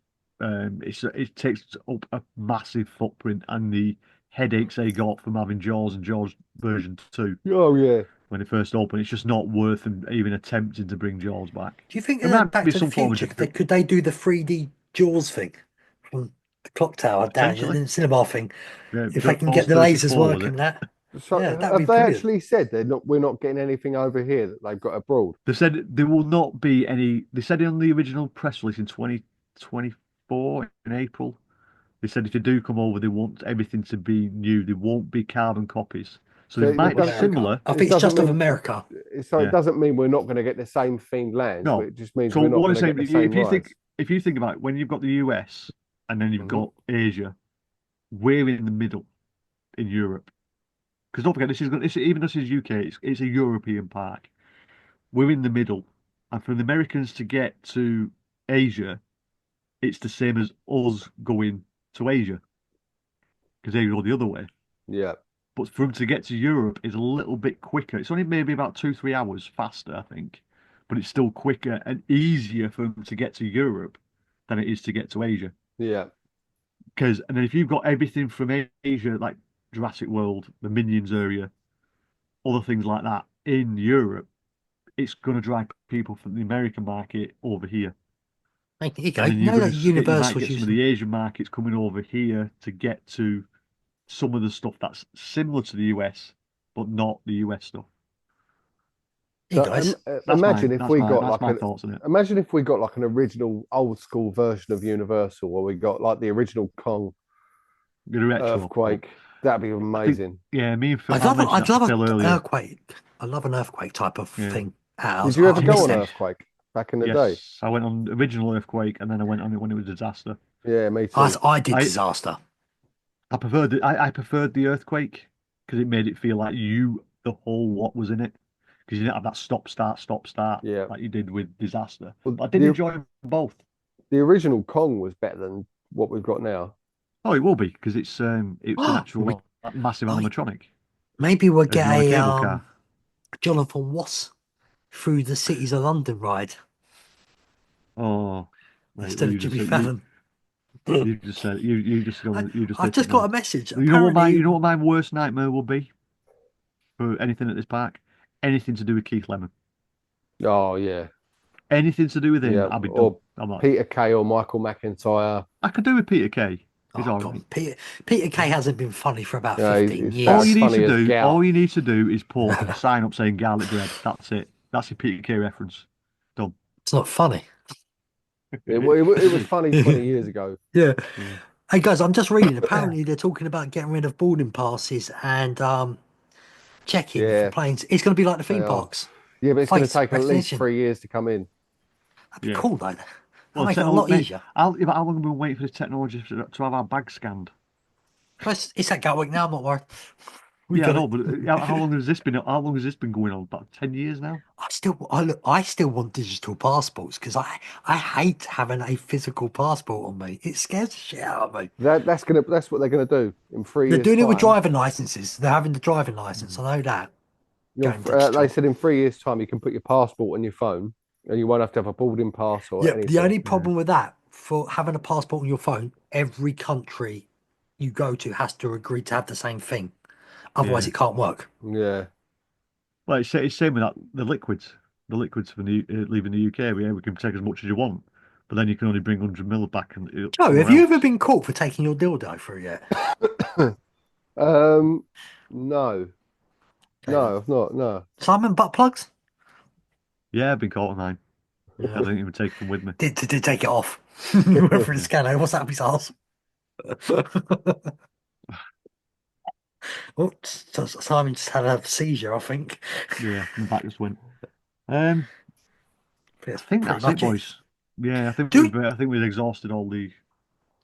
It takes up a massive footprint, and the headaches they got from having Jaws and Jaws version 2 oh yeah. when it first opened, it's just not worth them even attempting to bring Jaws back. Do you think It in might Back be to the some form of Future, different. could they do the 3D Jaws thing from the clock tower down in Potentially. the cinema thing? Yeah, If they can get Jaws the lasers 34, was working, it? that. So Yeah, that'd have be they brilliant. actually said we're not getting anything over here that they've got abroad? They said there will not be any. They said on the original press release in 2024 in April. They said if they do come over, they want everything to be new. There won't be carbon copies. So So they it might do doesn't- similar. I It think it's doesn't just of mean- America. So Yeah. it doesn't mean we're not going to get the same themed lands. No. It just means So we're not what I'm going to saying, get the same rides. if you think about it, when you've got the US and then you've Mhm. got Asia, we're in the middle in Europe. Because don't forget, even though this is UK, it's a European park. We're in the middle, and for the Americans to get to Asia, it's the same as us going to Asia because they go the other way. Yeah, But for them to get to Europe is a little bit quicker. It's only maybe about 2, 3 hours faster, I think, but it's still quicker and easier for them to get to Europe than it is to get to Asia. yeah, And then if you've got everything from Asia, like Jurassic World, the Minions area, other things like that in Europe, it's going to drive people from the American market over here. There you go. And then You know that you might Universal's get some of using. the Asian markets coming over here to get to some of the stuff that's similar to the US, but not the US stuff. Hey So, guys, imagine if we got That's like my thoughts on it. imagine if we got like an original old school version of Universal where we got like the original Kong The retro earthquake. That'd be amazing. Yeah, me and Phil. I'd love, I mentioned that to Phil an earlier. earthquake. I love an earthquake type of Yeah. thing. Did you ever I go missed on it. earthquake back in the day? Yes, I went on original earthquake, and then I went on it when it was disaster. Yeah, me too. I did I- disaster. I preferred it. I preferred the earthquake because it made it feel like the whole lot was in it. Because you didn't have that stop start Yeah. like you did with disaster. Well, But I did enjoy them both. the original Kong was better than what we've got now. Oh, it will be because it's an actual massive Oh, animatronic. Maybe we'll There's get no a cable car. Jonathan Ross through the cities of London ride Oh, mate, instead of Jimmy Fallon. you just said you just I've just got a message. You know Apparently, what my worst nightmare will be for anything at this park? Anything to do with Keith Lemon. Oh yeah, Anything to do with him, yeah. I'll be done. Or I'm like, Peter Kay or Michael McIntyre. I could do with Peter Kay. He's oh, all God, right. Peter Kay hasn't been funny for about Yeah, 15 he's years. bad. All you need funny to as do, gout. all you need to do is put a sign up saying garlic bread. That's it. That's your Peter Kay reference. Done. It's not funny. It was funny 20 years ago. Yeah. Yeah. Hey guys, I'm just reading. Apparently, they're talking about getting rid of boarding passes and check-in for Yeah. planes. It's going to be like the theme They are. parks. Yeah, but it's going to Face take at least recognition. 3 years to come in. That'd be Yeah. cool, though. That'll Well, make it a lot easier. how long have we been waiting for this technology to have our bags scanned? It's at Gatwick now. I'm not worried. We Yeah, I got know, it. but how long has this been? How long has this been going on? About 10 years now. I still want digital passports because I hate having a physical passport on me. It scares the shit out of me. That's what they're gonna do in three They're years' doing it with time. driving licenses. They're having the driving license. Mhm. I know that. You'll, Going they digital. said in 3 years' time you can put your passport on your phone, and you won't have to have a boarding pass or Yep. The anything. only Yeah, problem with that, for having a passport on your phone, every country you go to has to agree to have the same thing. Otherwise, yeah. it can't work. Yeah, Well, it's same with that the liquids. The liquids for leaving the UK. We can take as much as you want, but then you can only bring 100 ml back and Joe, have somewhere you ever else. been caught for taking your dildo through yet? um, no, Okay then. no, I've not. No, Simon, butt plugs? Yeah, I've been caught on mine. I Yeah. didn't even take them with me. Did take it off. Went through the Yeah, scanner. What's that up his arse? Oh, Simon just had a seizure, I think. yeah. My back just went. Um, I That's think pretty that's it, much it. boys. Yeah, Do I think we've exhausted all the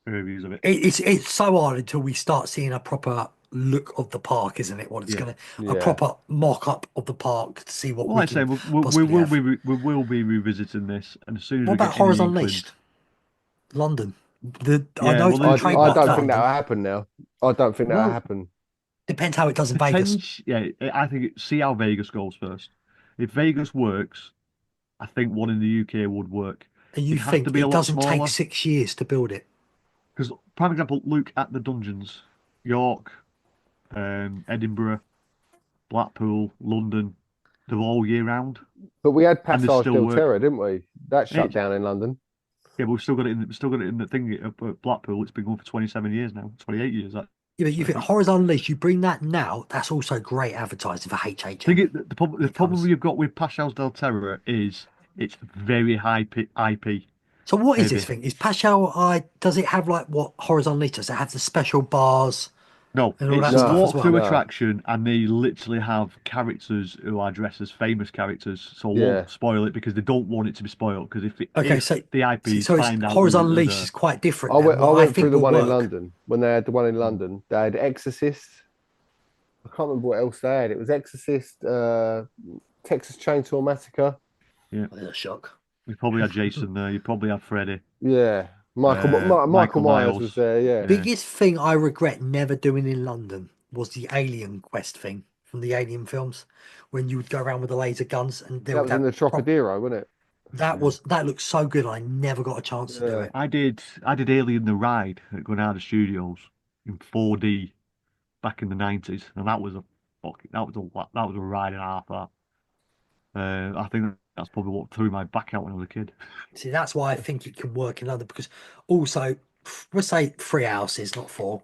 areas of it. it's so hard until we start seeing a proper look of the park, isn't it? What it's Yeah. gonna a yeah. proper mock up of the park to see what Well, we like I say, can possibly have. we will be revisiting this, and as soon as What we about get any Horrors inklings, Unleashed? London. I yeah. know it's Well, been I trademarked don't think London. that'll happen now. I don't think that'll well, happen. Depends how it does in Vegas. potential. Yeah, I think see how Vegas goes first. If Vegas works, I think one in the UK would work. And you It has to think be a it lot doesn't take smaller 6 years to build it? because, prime example, look at the dungeons: York, Edinburgh, Blackpool, London. They're all year round, But we had and they Passage still del work. Terra, didn't we? That shut It's, down in London. yeah, but we've still got it in. We've still got it in the thing at Blackpool. It's been going for 27 years now, 28 years. Yeah, but you think Actually. Horrors Unleashed, you bring that now, that's also great advertising for Thing HHN. is, the It problem comes. you've got with Pascal's del Terra is it's very high IP So what is this heavy. thing? Is Paschal I does it have like what Horrors Unleashed does? It have the special bars No, and all it's that a stuff as No, well? walkthrough no. attraction, and they literally have characters who are dressed as famous characters. So I Yeah. won't spoil it because they don't want it to be spoiled. Because Okay, if so the IPs so it's find out Horrors who are Unleashed is there, quite different I then. went I What I went through think the will one in work. London. When they had the one in mm, London, they had Exorcist. I can't remember what else they had. It was Exorcist, Texas Chainsaw Massacre. yeah, What is a shock. you probably had Jason there. You probably had Freddy, Yeah. Michael Michael Myers was Myers. there, yeah. Yeah, Biggest thing I regret never doing in London was the Alien Quest thing from the Alien films, when you would go around with the laser guns and they That would was in have the prop. Trocadero, wasn't it? yeah. That looked so good. I never got a chance to do Yeah. it. I did Alien the Ride at Granada Studios in 4D back in the 90s, and that was a that was a ride and a half. That I think that's probably what threw my back out when I was a kid. See, that's why I think it can work in London because also, let's say 3 houses, not four.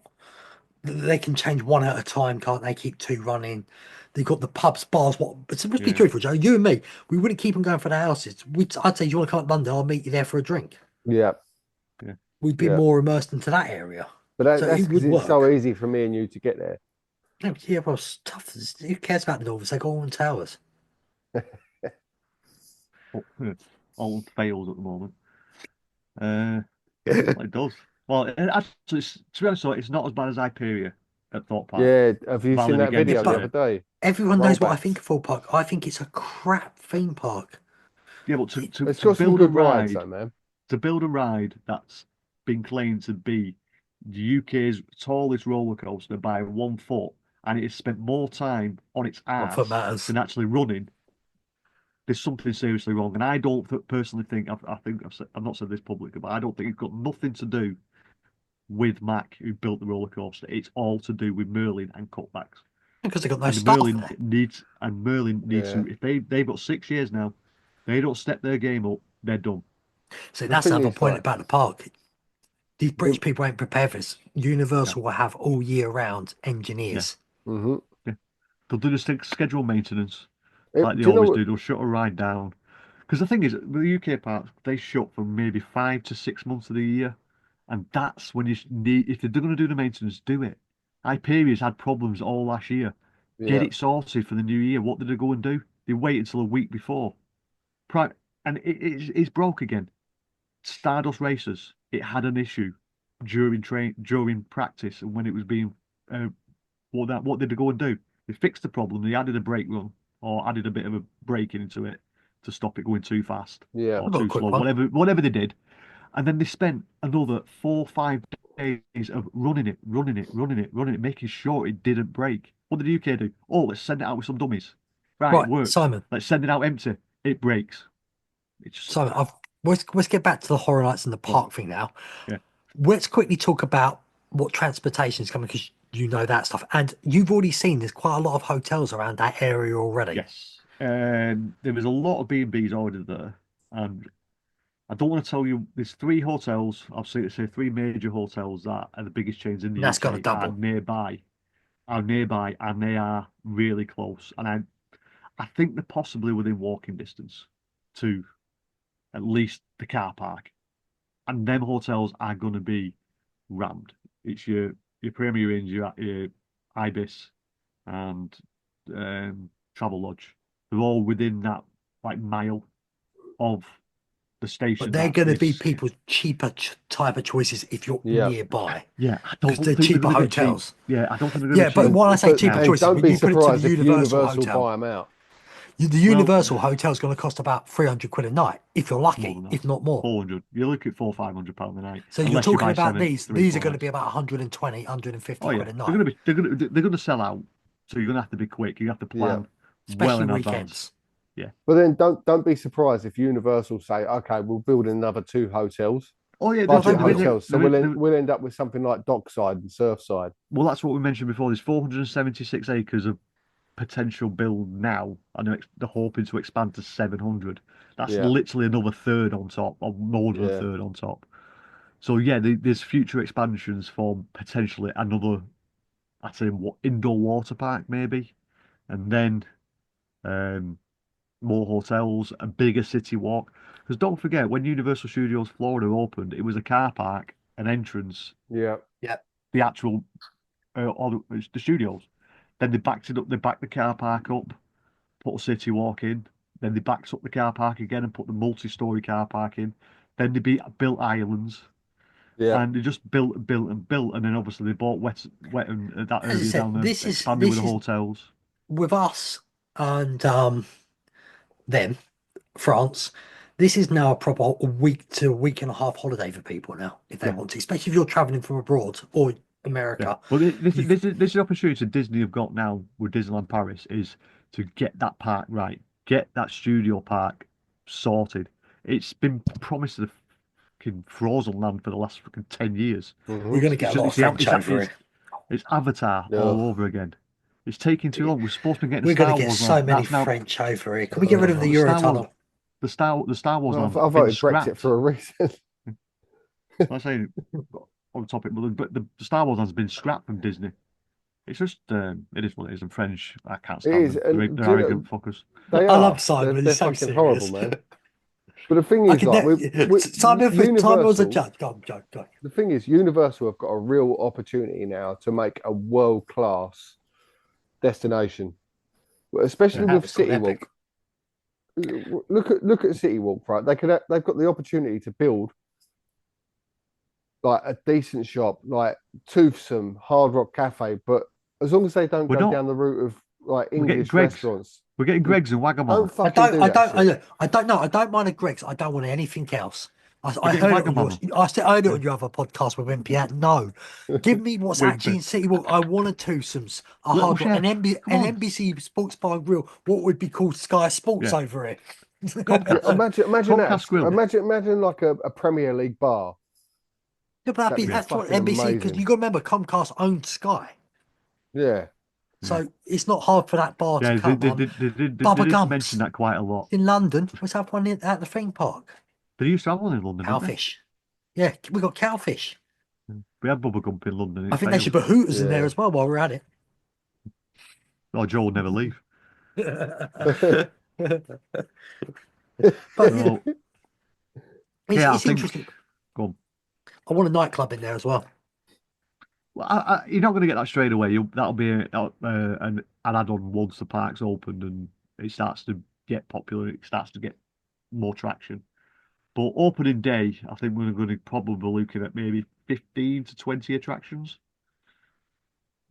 They can change one at a time, can't they? Keep two running. They've got the pubs, bars. What? But let's be Yeah, truthful, Joe. You and me, we wouldn't keep on going for the houses. I'd say, you want to come to London? I'll meet you there for a drink. Yeah. yeah. We'd be Yeah. more immersed into that area, But so that's it because would it's so work. easy for me and you to get there. No, yeah, well, it's tough. Who cares about the Northers? They go on towers. Yeah. All fails at the moment. Well, it does. Well, actually, to be honest, though, it's not as bad as Hyperia at Thought Park. Yeah. Have you seen Valid that Yeah, video against the but other day? everyone knows what I think Rollbacks. of Full Park. I think it's a crap theme park. yeah, but It's to got some build a good rides ride though, man. that's been claimed to be the UK's tallest roller coaster by 1 foot, and it has spent more time on its One foot ass matters. than actually running. There's something seriously wrong, and I don't personally think I've not said this publicly, but I don't think it's got nothing to do with Mac who built the roller coaster. It's all to do with Merlin and cutbacks. Because they got no And staff there. Merlin needs Yeah. to if they've got 6 years now, they don't step their game up, they're done. So The that's thing another is, point like, about the park. These the British people ain't prepared for this. Yeah, Universal will have all year round yeah, engineers. hmm yeah. They'll do the schedule maintenance like they do you know always what? do. They'll shut a ride down. Because the thing is, with the UK parks, they shut for maybe 5 to 6 months of the year, and that's when you need. If they're going to do the maintenance, do it. Hyperia's had problems all last year. Get Yeah. it sorted for the new year. What did they go and do? They wait until a week before. Pri and it's broke again. Stardust Racers, it had an issue during practice and when it was being uh, what did they go and do? They fixed the problem. They added a brake run or added a bit of a braking into it to stop it going too fast Yeah. or I've got a too quick slow, one. whatever they did. And then they spent another 4 or 5 days of running it, making sure it didn't break. What did the UK do? Oh, let's send it out with some dummies. Right, it Right, worked. Simon. Let's send it out empty. It breaks. It's just, Simon, let's get back to the Horror Nights in the oh, Park thing now. yeah. Let's quickly talk about what transportation is coming because you know that stuff, and you've already seen there's quite a lot of hotels around that area already. Yes. There was a lot of B&Bs ordered there. And I don't want to tell you, there's 3 hotels. I've seen it say 3 major hotels that are the biggest chains in And the that's got to UK double. are nearby, and they are really close. And I think they're possibly within walking distance to at least the car park. And them hotels are going to be rammed. It's your Premier Inn, your Ibis, and Travel Lodge. They're all within that like mile of the But station they're that going to be this. people's cheaper type of choices if you're Yeah. nearby Yeah, I because don't they're think they're cheaper going to be cheap. hotels. Yeah, I don't think they're going to Yeah, be but cheap. when I say cheaper And choices, don't when be you put it to the surprised if Universal Universal Hotel, buy them out. the Well, Universal Hotel is going to cost about 300 quid a night if you're more lucky, than that. if not more. 400. You look at 400 or 500 pound a night, So you're unless you talking buy about seven, these. three, These are four going to nights. be about 120, 150 Oh yeah, quid a night, they're gonna sell out. So you're gonna have to be quick. You have to Yeah. plan well especially in weekends. advance. Yeah. But then don't be surprised if Universal say, okay, we'll build another 2 hotels, Oh yeah, Well, they budget will. hotels. So we'll end up with something like Dockside and Surfside. well, that's what we mentioned before. There's 476 acres of potential build now, and they're hoping to expand to 700. That's Yeah. literally another third on top, or more than a Yeah. third on top. So yeah, there's future expansions for potentially another, I'd say, indoor water park maybe, and then um, more hotels, a bigger city walk. Because don't forget, when Universal Studios Florida opened, it was a car park, an entrance, Yeah. Yeah. the actual or the studios. Then they backed it up. They backed the car park up, put a city walk in. Then they backed up the car park again and put the multi-story car park in. Then they built islands. Yeah. And they just built and built and built, and then obviously they bought wet and that As I area said, down there, expanding with the hotels. with us and them, France. This is now a proper a week to a week and a half holiday for people now, if they Yeah, want to, especially if you're traveling from abroad or yeah. America. Well, this You, this is the opportunity Disney have got now with Disneyland Paris is to get that park right, get that studio park sorted. It's been promised to the fucking frozen land for the last fucking 10 years. we're Hmm. going to get a lot of French over it. It's Avatar Yeah. all over again. It's taking too long. We're supposed to be getting a We're going to Star get Wars so land. many That's now French over here. Can we get rid of the the Star Wars, Eurotunnel? the Star Wars Well, land's I been voted Brexit scrapped. for a reason. I'm saying on the topic, but the Star Wars has been scrapped from Disney. It's just it is what it is. And French, I can't It stand is, them. and They're do you know, arrogant fuckers. they I love are. Simon. They're He's so fucking horrible, serious. man. But the thing I is, can like, Simon. Simon was a Universal, judge. Go on. the thing is, Universal have got a real opportunity now to make a world-class destination, Yeah. especially That'd with be called City Epic. Walk. Look at City Walk, right? They've got the opportunity to build like a decent shop, like Toothsome, Hard Rock Cafe, but as long as they don't We're go not. down the route of like We're getting English Greg's. restaurants, We're getting you Greg's and don't Wagamama. fucking do that shit. I don't know. I don't mind a Greg's. I don't want anything else. We're I getting heard it on Wagamama. I heard it Yeah. on your other podcast with MPN. No, give me what's actually Wimpy. in City Walk. I want a Twosomes, a Little Hard Rock, chef. Come An on. NBC Sports Bar and Grill. What would be called Sky Sports Yeah. over here? Yeah, Comcast. imagine that. Comcast Grill. Imagine like a Premier League bar. No, but That'd be that's what fucking NBC because amazing. you got to remember Comcast owned Sky, Yeah. Yeah. so it's not hard for that bar to Yeah, come on. they Bubba did Gumps mention that quite a lot. in London. Let's have one at the theme park. They used to have one in London, didn't they? Cowfish. Yeah, we got cowfish. We had Bubba Gump in London. I It think they should failed. put Hooters in there Yeah. as well while we're at it. Oh, Joe would never leave. But So, yeah, I it's think. interesting. Go on. I want a nightclub in there as well. Well, you're not going to get that straight away. That'll be an add-on once the park's opened and it starts to get popular. It starts to get more traction. But opening day, I think we're going to probably be looking at maybe 15 to 20 attractions,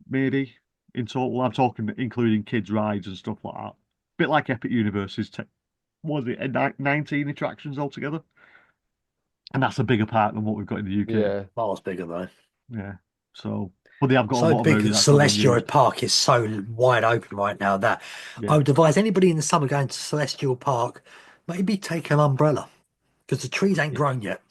maybe in total. I'm talking including kids' rides and stuff like that. Bit like Epic Universe's, what was it, 19 attractions altogether? And that's a bigger park than what we've got in the UK. Yeah. Miles bigger though. Yeah. So, but they have got a So lot of big areas that that's not being Celestial used. Park is so wide open right now that Yeah. I would advise anybody in the summer going to Celestial Park maybe take an umbrella because the trees ain't Yeah. grown yet.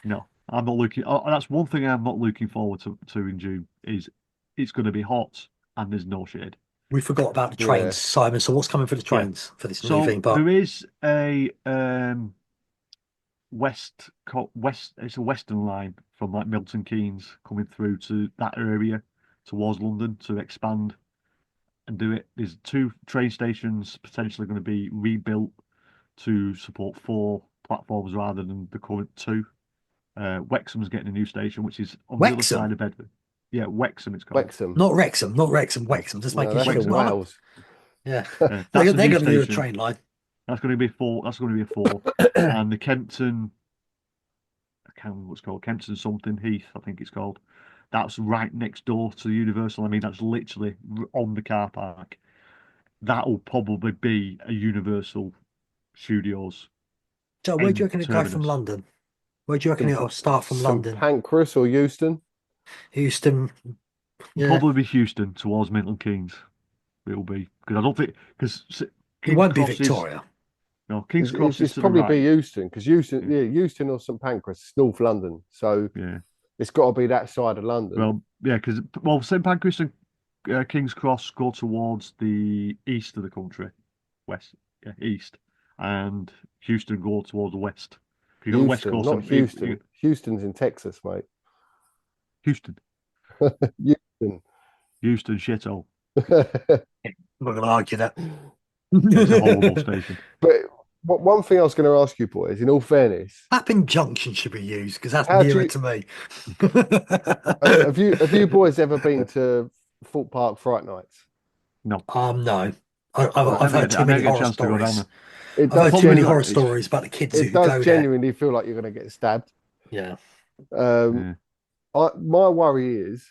No, I'm not looking. Oh, that's one thing I'm not looking forward to in June is it's going to be hot and there's no shade. We forgot about the Yeah. trains, Simon. So what's coming for the Yeah. trains for this new So theme park? there is a west. It's a western line from like Milton Keynes coming through to that area towards London to expand and do it. There's two train stations potentially going to be rebuilt to support 4 platforms rather than the current two. Wexham's getting a new station, which is on the other Wexham, side of Bedford. Yeah, Wexham it's called. Wexham. not Wrexham, not Wrexham, Wexham. Just No, making that's sure. in Wexham. Wales. Yeah, That's a they're new going to do a station. train line. That's going to be four. That's going to be a four. And the Kempton, I can't remember what it's called. Kempton something Heath, I think it's called. That's right next door to the Universal. I mean, that's literally on the car park. That'll probably be a Universal Studios So where do you end reckon it go from terminus. London? Where do you reckon it'll start from St London? Pancras or Euston? Houston. Yeah, Probably be Houston towards Milton Keynes. It'll be because I don't think because it King's won't be Cross is Victoria. no King's It's, Cross it's, is it's to the probably be right. Euston because Euston, Yeah, yeah, Euston or St Pancras, it's North London, so yeah. it's got to be that side of London. Well, yeah, because St Pancras and King's Cross go towards the east of the country, west, yeah, east, and Houston go towards the west. You got the west Houston, coast not and Houston. Houston's in Texas, mate. Houston, Houston. Houston shithole. I'm not going to argue that. It's a horrible station. But one thing I was going to ask you, boys, in all fairness, Clapham Junction should be used because that's how do nearer you to me. have you boys ever been to Thorpe Park Fright Nights? No, No. No. I've heard too I never many get a horror chance to go down stories. there. It I've heard does too many Problem is horror that it's stories about the kids it who does go there. genuinely feel like you're going to get stabbed. Yeah. Um, yeah. my worry is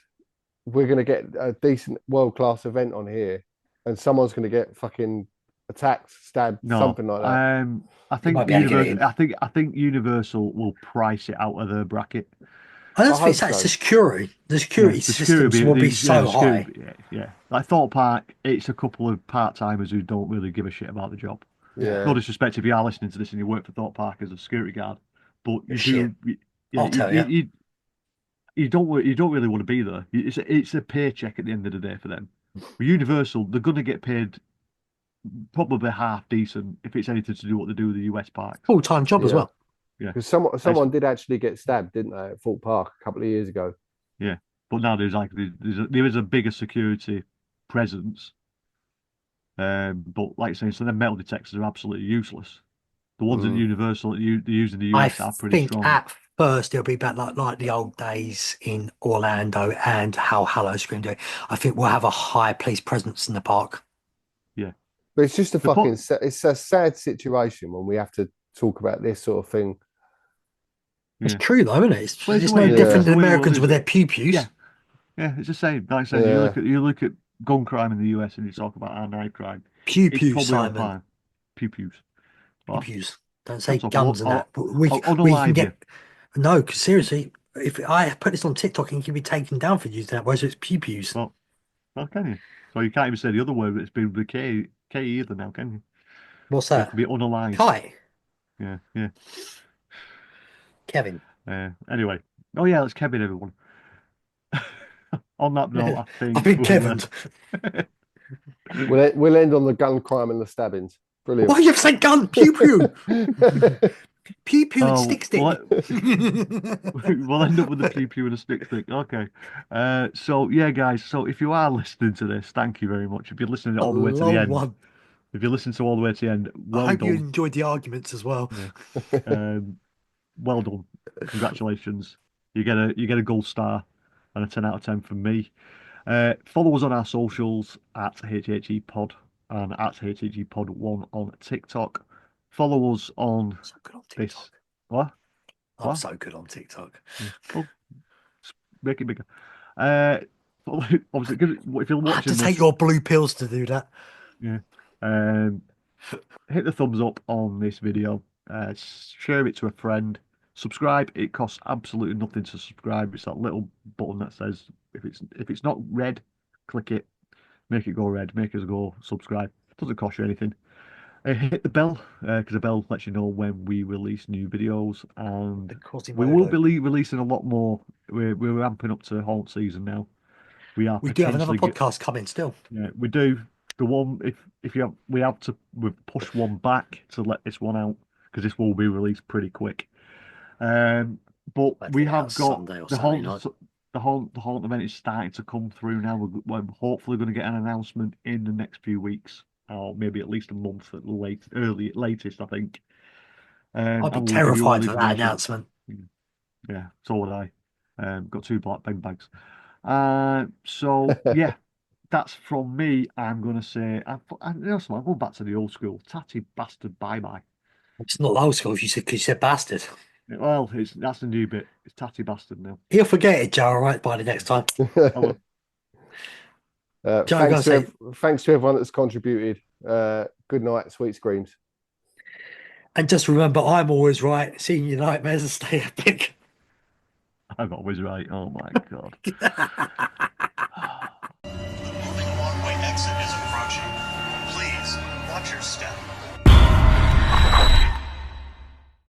we're going to get a decent world class event on here, and someone's going to get fucking attacked, stabbed, No, something like that. I You might think be able to get Universal. in. I think Universal will price it out of their bracket. I don't I think hope it's that. so. The security. The Yeah, security the security, systems will be yeah, so the security, high. yeah. Like Thorpe Park, it's a couple of part timers who don't really give a shit about the job. Yeah. No Yeah, disrespect if you are listening to this and you work for Thorpe Park as a security guard, but you Shit. yeah, I'll tell you. you don't really want to be there. It's a paycheck at the end of the day for them. With Universal, they're going to get paid probably half decent if it's anything to do what they do with the US parks. Full-time job as yeah. well. Yeah, Because It's- someone did actually get stabbed, didn't they, at Thorpe Park a couple of years ago? yeah. But now there is a bigger security presence. But like I say, so the metal detectors are absolutely useless. The ones at Mm. Universal that they use in the I US are pretty think strong. at first it'll be back like the old days in Orlando and how Halloween do. I think we'll have a high police presence in the park. Yeah. But it's just a The po- it's a sad situation when we have to talk about this sort of thing. It's yeah. true though, isn't it? Well, It's no is. different It's than the way the world Americans is. with their pew pews. Yeah. Yeah, it's the same. Like I said, Yeah. you look at gun crime in the US and you talk about our knife crime. Pew It's pews, probably on Simon. par. Pew pews. Pew What? pews. Don't say Shut up. guns and that. But we can Unalive you. get no, because seriously, if I put this on TikTok, it can be taken down for using that. Whereas it's pew pews. Well, how can you? So you can't even say the other word, but it's been with K either now, can you? What's You have that? to be unalive. Kai, Yeah, yeah. Kevin. Anyway. Oh yeah, it's Kevin, everyone. On that note, I I think think Kevin. We'll end on the gun crime and the stabbings. Brilliant. Why you have to say gun? Pew pew. Pew pew and Oh, stick stick. we'll end up with a pew pew and a stick stick. Okay. So yeah, guys. So if you are listening to this, thank you very much. If you're listening A all the way to the long end, one. if you listen to all the way to the end, I well hope you done. enjoyed the arguments as well. Yeah. Well done. Congratulations. You get a gold star and a 10 out of 10 from me. Follow us on our socials at HHE Pod and at HHE Pod 1 on TikTok. Follow us on So good on this. TikTok. What? I'm What? so good on TikTok. Oh, make it bigger. Obviously, 'cause if you're I had to watching take this, your blue pills to do that. yeah, um, hit the thumbs up on this video. Share it to a friend. Subscribe. It costs absolutely nothing to subscribe. It's that little button that says if it's not red, click it. Make it go red. Make us go subscribe. Doesn't cost you anything. Hit the bell because the bell lets you know when we release new videos, and The we will Quasimodo. be releasing a lot more. We're ramping up to haunt season now. We are We do have another potentially podcast coming still. yeah, we do. The one if you have we have to we've pushed one back to let this one out because this will be released pretty quick. Um, but Might we get it out have got Sunday or the Saturday night. the haunt event is starting to come through now. We're hopefully going to get an announcement in the next few weeks, or maybe at least a month at the latest, I think. I'd be And we'll give you all terrified the for that information. announcement. Yeah, so would I. Got two black bin bags. So yeah, that's from me. I'm gonna say, you know something, I'm going back to the old school. Tatty bastard, bye bye. It's not old school if you said bastard. Well, that's the new bit. It's tatty bastard now. He'll forget it, Joe, all right, by the next time. I will. Joe, go and say, Thanks to everyone that's contributed. Good night, sweet screams. and just remember, I'm always right. Seeing your nightmares and stay epic. I'm always right. Oh my God.